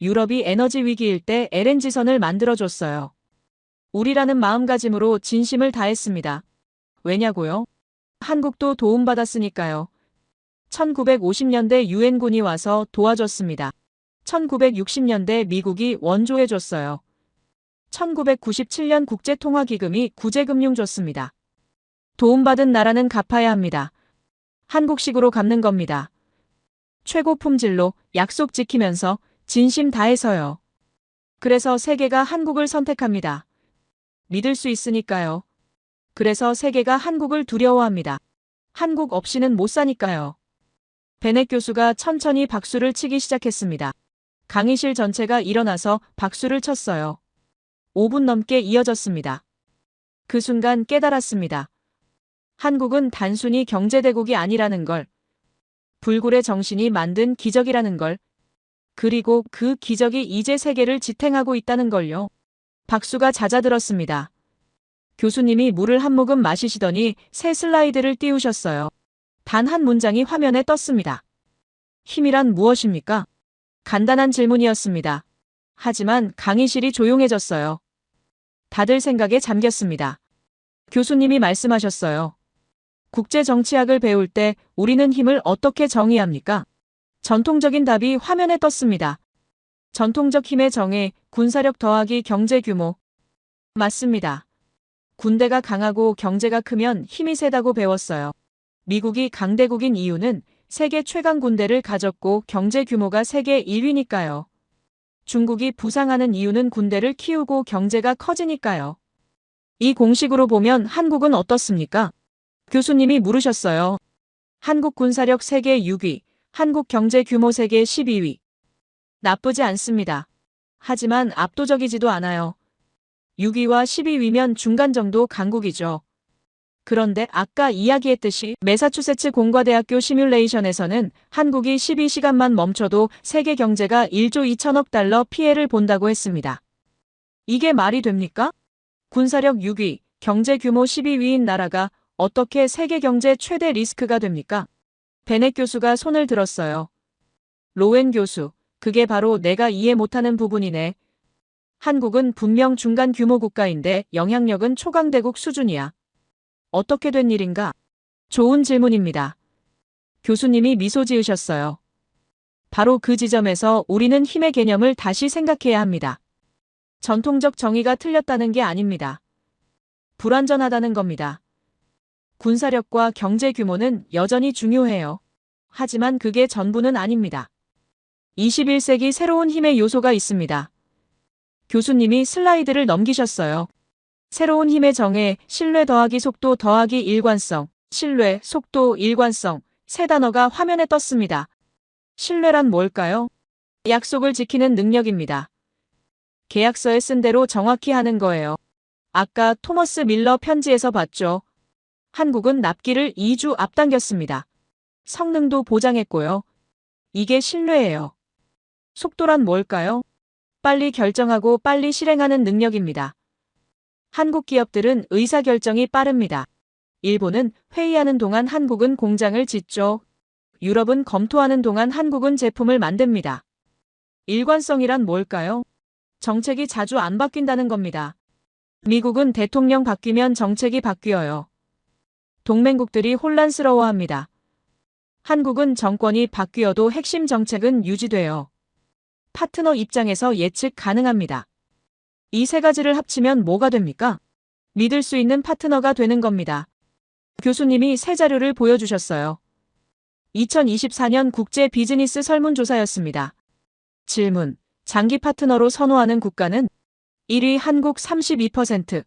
유럽이 에너지 위기일 때 LNG선을 만들어줬어요. 우리라는 마음가짐으로 진심을 다했습니다. 왜냐고요? 한국도 도움받았으니까요. 1950년대 유엔군이 와서 도와줬습니다. 1960년대 미국이 원조해줬어요. 1997년 국제통화기금이 구제금융 줬습니다. 도움받은 나라는 갚아야 합니다. 한국식으로 갚는 겁니다. 최고 품질로 약속 지키면서 진심 다해서요. 그래서 세계가 한국을 선택합니다. 믿을 수 있으니까요. 그래서 세계가 한국을 두려워합니다. 한국 없이는 못 사니까요. 베넷 교수가 천천히 박수를 치기 시작했습니다. 강의실 전체가 일어나서 박수를 쳤어요. 5분 넘게 이어졌습니다. 그 순간 깨달았습니다. 한국은 단순히 경제대국이 아니라는 걸, 불굴의 정신이 만든 기적이라는 걸, 그리고 그 기적이 이제 세계를 지탱하고 있다는 걸요. 박수가 잦아들었습니다. 교수님이 물을 한 모금 마시시더니 새 슬라이드를 띄우셨어요. 단 한 문장이 화면에 떴습니다. 힘이란 무엇입니까? 간단한 질문이었습니다. 하지만 강의실이 조용해졌어요. 다들 생각에 잠겼습니다. 교수님이 말씀하셨어요. 국제정치학을 배울 때 우리는 힘을 어떻게 정의합니까? 전통적인 답이 화면에 떴습니다. 전통적 힘의 정의, 군사력 더하기 경제 규모. 맞습니다. 군대가 강하고 경제가 크면 힘이 세다고 배웠어요. 미국이 강대국인 이유는 세계 최강 군대를 가졌고 경제 규모가 세계 1위니까요. 중국이 부상하는 이유는 군대를 키우고 경제가 커지니까요. 이 공식으로 보면 한국은 어떻습니까? 교수님이 물으셨어요. 한국 군사력 세계 6위, 한국 경제 규모 세계 12위. 나쁘지 않습니다. 하지만 압도적이지도 않아요. 6위와 12위면 중간 정도 강국이죠. 그런데 아까 이야기했듯이 매사추세츠 공과대학교 시뮬레이션에서는 한국이 12시간만 멈춰도 세계 경제가 1조 2천억 달러 피해를 본다고 했습니다. 이게 말이 됩니까? 군사력 6위, 경제 규모 12위인 나라가 어떻게 세계 경제 최대 리스크가 됩니까? 베넷 교수가 손을 들었어요. 로웬 교수, 그게 바로 내가 이해 못하는 부분이네. 한국은 분명 중간 규모 국가인데 영향력은 초강대국 수준이야. 어떻게 된 일인가? 좋은 질문입니다. 교수님이 미소 지으셨어요. 바로 그 지점에서 우리는 힘의 개념을 다시 생각해야 합니다. 전통적 정의가 틀렸다는 게 아닙니다. 불완전하다는 겁니다. 군사력과 경제 규모는 여전히 중요해요. 하지만 그게 전부는 아닙니다. 21세기 새로운 힘의 요소가 있습니다. 교수님이 슬라이드를 넘기셨어요. 새로운 힘의 정의, 신뢰 더하기 속도 더하기 일관성, 신뢰, 속도, 일관성, 세 단어가 화면에 떴습니다. 신뢰란 뭘까요? 약속을 지키는 능력입니다. 계약서에 쓴 대로 정확히 하는 거예요. 아까 토머스 밀러 편지에서 봤죠. 한국은 납기를 2주 앞당겼습니다. 성능도 보장했고요. 이게 신뢰예요. 속도란 뭘까요? 빨리 결정하고 빨리 실행하는 능력입니다. 한국 기업들은 의사결정이 빠릅니다. 일본은 회의하는 동안 한국은 공장을 짓죠. 유럽은 검토하는 동안 한국은 제품을 만듭니다. 일관성이란 뭘까요? 정책이 자주 안 바뀐다는 겁니다. 미국은 대통령 바뀌면 정책이 바뀌어요. 동맹국들이 혼란스러워합니다. 한국은 정권이 바뀌어도 핵심 정책은 유지돼요. 파트너 입장에서 예측 가능합니다. 이 세 가지를 합치면 뭐가 됩니까? 믿을 수 있는 파트너가 되는 겁니다. 교수님이 새 자료를 보여주셨어요. 2024년 국제 비즈니스 설문조사였습니다. 질문: 장기 파트너로 선호하는 국가는? 1위 한국 32%,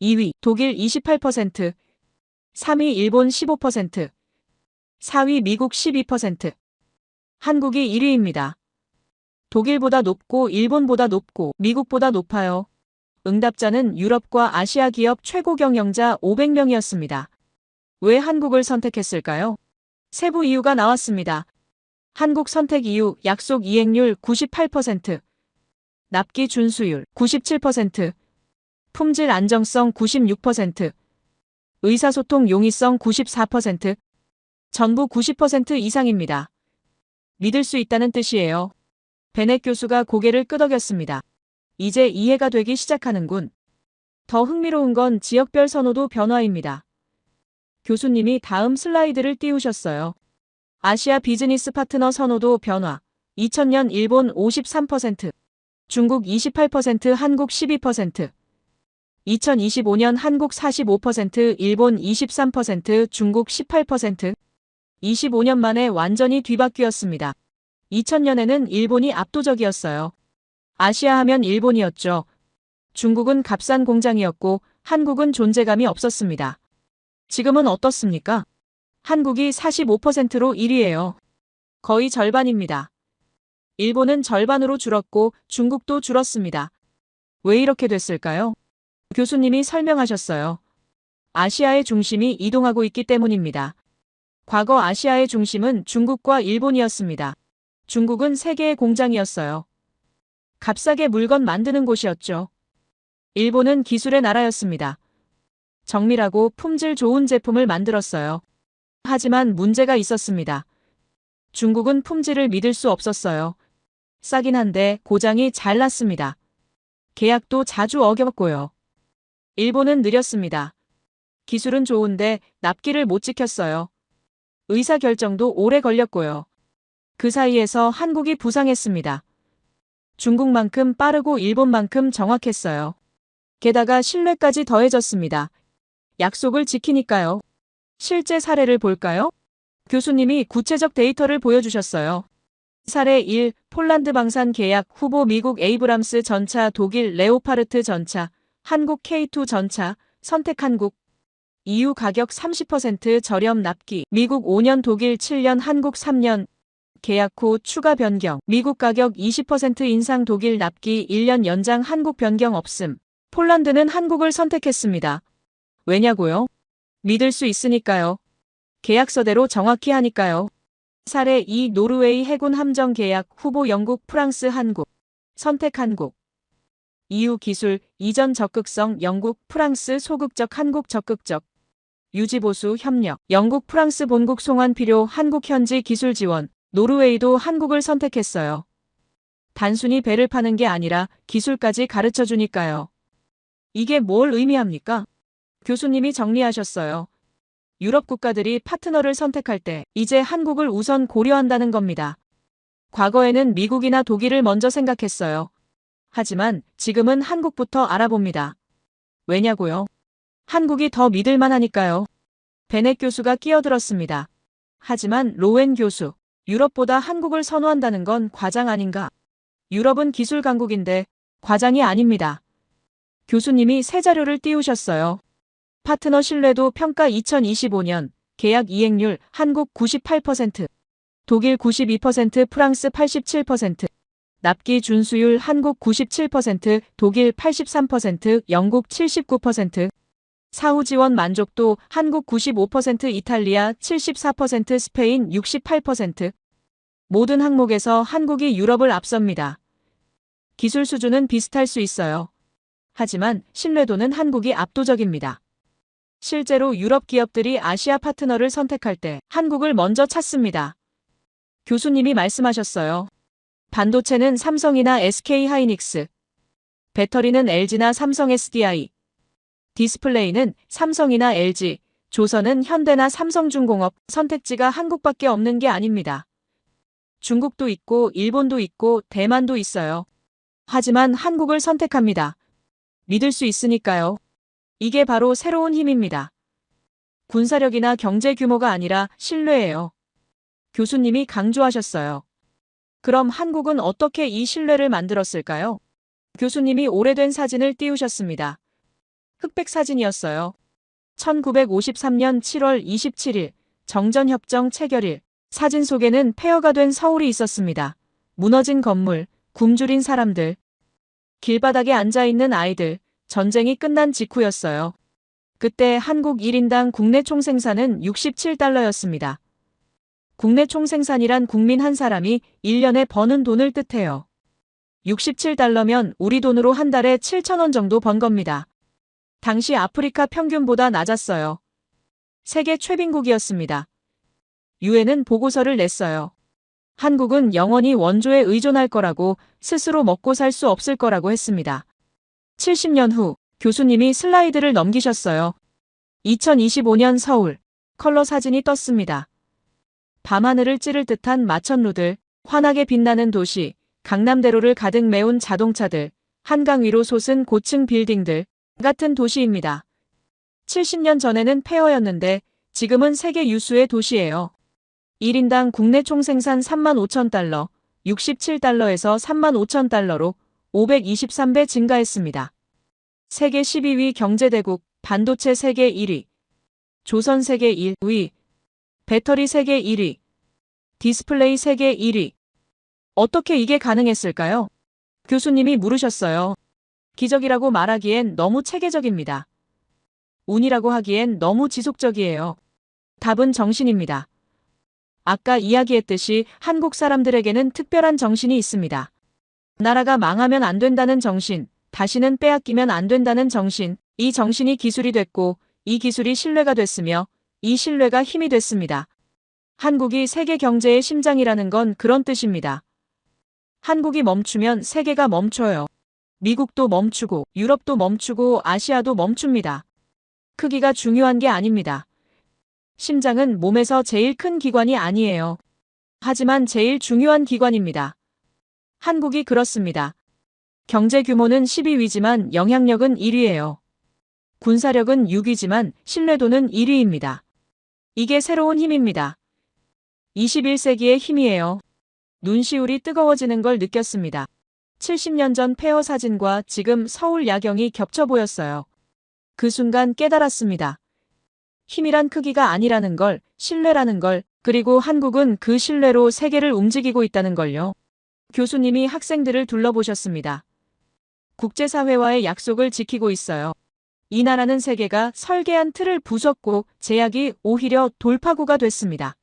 2위 독일 28%, 3위 일본 15%, 4위 미국 12%. 한국이 1위입니다. 독일보다 높고 일본보다 높고 미국보다 높아요. 응답자는 유럽과 아시아 기업 최고 경영자 500명이었습니다. 왜 한국을 선택했을까요? 세부 이유가 나왔습니다. 한국 선택 이유: 약속 이행률 98%, 납기 준수율 97%, 품질 안정성 96%, 의사소통 용이성 94%, 전부 90% 이상입니다. 믿을 수 있다는 뜻이에요. 베넷 교수가 고개를 끄덕였습니다. 이제 이해가 되기 시작하는군. 더 흥미로운 건 지역별 선호도 변화입니다. 교수님이 다음 슬라이드를 띄우셨어요. 아시아 비즈니스 파트너 선호도 변화. 2000년 일본 53%, 중국 28%, 한국 12%. 2025년 한국 45%, 일본 23%, 중국 18%. 25년 만에 완전히 뒤바뀌었습니다. 2000년에는 일본이 압도적이었어요. 아시아 하면 일본이었죠. 중국은 값싼 공장이었고 한국은 존재감이 없었습니다. 지금은 어떻습니까? 한국이 45%로 1위예요. 거의 절반입니다. 일본은 절반으로 줄었고 중국도 줄었습니다. 왜 이렇게 됐을까요? 교수님이 설명하셨어요. 아시아의 중심이 이동하고 있기 때문입니다. 과거 아시아의 중심은 중국과 일본이었습니다. 중국은 세계의 공장이었어요. 값싸게 물건 만드는 곳이었죠. 일본은 기술의 나라였습니다. 정밀하고 품질 좋은 제품을 만들었어요. 하지만 문제가 있었습니다. 중국은 품질을 믿을 수 없었어요. 싸긴 한데 고장이 잘 났습니다. 계약도 자주 어겼고요. 일본은 느렸습니다. 기술은 좋은데 납기를 못 지켰어요. 의사결정도 오래 걸렸고요. 그 사이에서 한국이 부상했습니다. 중국만큼 빠르고 일본만큼 정확했어요. 게다가 신뢰까지 더해졌습니다. 약속을 지키니까요. 실제 사례를 볼까요? 교수님이 구체적 데이터를 보여주셨어요. 사례 1. 폴란드 방산 계약 후보 미국 에이브람스 전차 독일 레오파르트 전차 한국 K2 전차 선택 한국 EU 가격 30% 저렴 납기 미국 5년 독일 7년 한국 3년 계약 후 추가 변경 미국 가격 20% 인상 독일 납기 1년 연장 한국 변경 없음. 폴란드는 한국을 선택했습니다. 왜냐고요? 믿을 수 있으니까요. 계약서대로 정확히 하니까요. 사례 2. 노르웨이 해군 함정 계약 후보 영국 프랑스 한국 선택 한국 EU 기술 이전 적극성 영국 프랑스 소극적 한국 적극적 유지보수 협력 영국 프랑스 본국 송환 필요 한국 현지 기술 지원 노르웨이도 한국을 선택했어요. 단순히 배를 파는 게 아니라 기술까지 가르쳐 주니까요. 이게 뭘 의미합니까? 교수님이 정리하셨어요. 유럽 국가들이 파트너를 선택할 때 이제 한국을 우선 고려한다는 겁니다. 과거에는 미국이나 독일을 먼저 생각했어요. 하지만 지금은 한국부터 알아봅니다. 왜냐고요? 한국이 더 믿을만 하니까요. 베넷 교수가 끼어들었습니다. 하지만 로웬 교수, 유럽보다 한국을 선호한다는 건 과장 아닌가? 유럽은 기술 강국인데 과장이 아닙니다. 교수님이 새 자료를 띄우셨어요. 파트너 신뢰도 평가 2025년 계약 이행률 한국 98%, 독일 92%, 프랑스 87%, 납기 준수율 한국 97%, 독일 83%, 영국 79%, 사후 지원 만족도 한국 95%, 이탈리아 74%, 스페인 68%. 모든 항목에서 한국이 유럽을 앞섭니다. 기술 수준은 비슷할 수 있어요. 하지만 신뢰도는 한국이 압도적입니다. 실제로 유럽 기업들이 아시아 파트너를 선택할 때 한국을 먼저 찾습니다. 교수님이 말씀하셨어요. 반도체는 삼성이나 SK 하이닉스, 배터리는 LG나 삼성 SDI, 디스플레이는 삼성이나 LG, 조선은 현대나 삼성중공업, 선택지가 한국밖에 없는 게 아닙니다. 중국도 있고 일본도 있고 대만도 있어요. 하지만 한국을 선택합니다. 믿을 수 있으니까요. 이게 바로 새로운 힘입니다. 군사력이나 경제 규모가 아니라 신뢰예요. 교수님이 강조하셨어요. 그럼 한국은 어떻게 이 신뢰를 만들었을까요? 교수님이 오래된 사진을 띄우셨습니다. 흑백 사진이었어요. 1953년 7월 27일 정전협정 체결일. 사진 속에는 폐허가 된 서울이 있었습니다. 무너진 건물, 굶주린 사람들, 길바닥에 앉아있는 아이들, 전쟁이 끝난 직후였어요. 그때 한국 1인당 국내 총생산은 67달러였습니다. 국내 총생산이란 국민 한 사람이 1년에 버는 돈을 뜻해요. 67달러면 우리 돈으로 한 달에 7,000원 정도 번 겁니다. 당시 아프리카 평균보다 낮았어요. 세계 최빈국이었습니다. 유엔은 보고서를 냈어요. 한국은 영원히 원조에 의존할 거라고, 스스로 먹고 살 수 없을 거라고 했습니다. 70년 후 교수님이 슬라이드를 넘기셨어요. 2025년 서울 컬러 사진이 떴습니다. 밤하늘을 찌를 듯한 마천루들, 환하게 빛나는 도시, 강남대로를 가득 메운 자동차들, 한강 위로 솟은 고층 빌딩들 같은 도시입니다. 70년 전에는 폐허였는데 지금은 세계 유수의 도시예요. 1인당 국내 총생산 35,000달러, 67달러에서 35,000달러로 523배 증가했습니다. 세계 12위 경제대국, 반도체 세계 1위, 조선 세계 1위, 배터리 세계 1위, 디스플레이 세계 1위. 어떻게 이게 가능했을까요? 교수님이 물으셨어요. 기적이라고 말하기엔 너무 체계적입니다. 운이라고 하기엔 너무 지속적이에요. 답은 정신입니다. 아까 이야기했듯이 한국 사람들에게는 특별한 정신이 있습니다. 나라가 망하면 안 된다는 정신, 다시는 빼앗기면 안 된다는 정신, 이 정신이 기술이 됐고, 이 기술이 신뢰가 됐으며, 이 신뢰가 힘이 됐습니다. 한국이 세계 경제의 심장이라는 건 그런 뜻입니다. 한국이 멈추면 세계가 멈춰요. 미국도 멈추고, 유럽도 멈추고, 아시아도 멈춥니다. 크기가 중요한 게 아닙니다. 심장은 몸에서 제일 큰 기관이 아니에요. 하지만 제일 중요한 기관입니다. 한국이 그렇습니다. 경제 규모는 12위지만 영향력은 1위예요. 군사력은 6위지만 신뢰도는 1위입니다. 이게 새로운 힘입니다. 21세기의 힘이에요. 눈시울이 뜨거워지는 걸 느꼈습니다. 70년 전 폐허 사진과 지금 서울 야경이 겹쳐 보였어요. 그 순간 깨달았습니다. 힘이란 크기가 아니라는 걸, 신뢰라는 걸, 그리고 한국은 그 신뢰로 세계를 움직이고 있다는 걸요. 교수님이 학생들을 둘러보셨습니다. 국제사회와의 약속을 지키고 있어요. 이 나라는 세계가 설계한 틀을 부쉈고 제약이 오히려 돌파구가 됐습니다.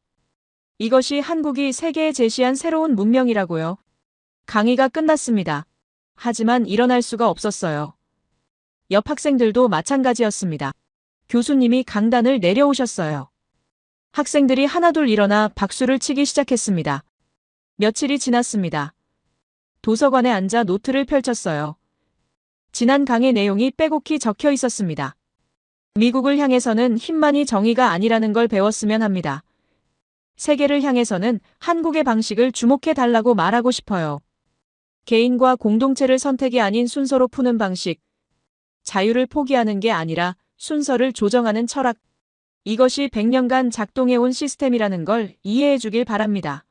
이것이 한국이 세계에 제시한 새로운 문명이라고요. 강의가 끝났습니다. 하지만 일어날 수가 없었어요. 옆 학생들도 마찬가지였습니다. 교수님이 강단을 내려오셨어요. 학생들이 하나둘 일어나 박수를 치기 시작했습니다. 며칠이 지났습니다. 도서관에 앉아 노트를 펼쳤어요. 지난 강의 내용이 빼곡히 적혀 있었습니다. 미국을 향해서는 힘만이 정의가 아니라는 걸 배웠으면 합니다. 세계를 향해서는 한국의 방식을 주목해 달라고 말하고 싶어요. 개인과 공동체를 선택이 아닌 순서로 푸는 방식, 자유를 포기하는 게 아니라 순서를 조정하는 철학, 이것이 100년간 작동해온 시스템이라는 걸 이해해 주길 바랍니다.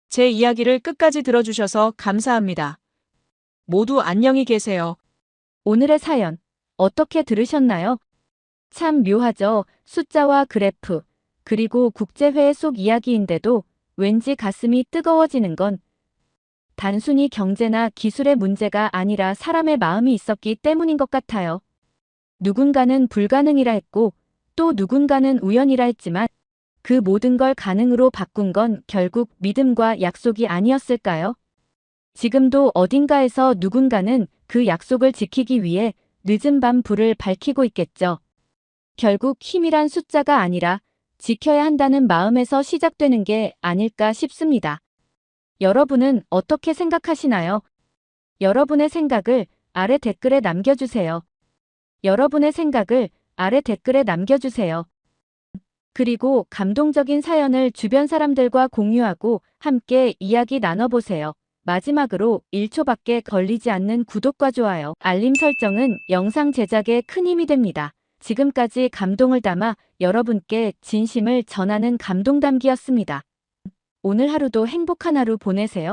제 이야기를 끝까지 들어주셔서 감사합니다. 모두 안녕히 계세요. 오늘의 사연 어떻게 들으셨나요? 참 묘하죠. 숫자와 그래프, 그리고 국제회의 속 이야기인데도 왠지 가슴이 뜨거워지는 건 단순히 경제나 기술의 문제가 아니라 사람의 마음이 있었기 때문인 것 같아요. 누군가는 불가능이라 했고 또 누군가는 우연이라 했지만 그 모든 걸 가능으로 바꾼 건 결국 믿음과 약속이 아니었을까요? 지금도 어딘가에서 누군가는 그 약속을 지키기 위해 늦은 밤 불을 밝히고 있겠죠. 결국 힘이란 숫자가 아니라 지켜야 한다는 마음에서 시작되는 게 아닐까 싶습니다. 여러분은 어떻게 생각하시나요? 여러분의 생각을 아래 댓글에 남겨주세요. 여러분의 생각을 아래 댓글에 남겨주세요. 그리고 감동적인 사연을 주변 사람들과 공유하고 함께 이야기 나눠보세요. 마지막으로 1초밖에 걸리지 않는 구독과 좋아요, 알림 설정은 영상 제작에 큰 힘이 됩니다. 지금까지 감동을 담아 여러분께 진심을 전하는 감동담기였습니다. 오늘 하루도 행복한 하루 보내세요.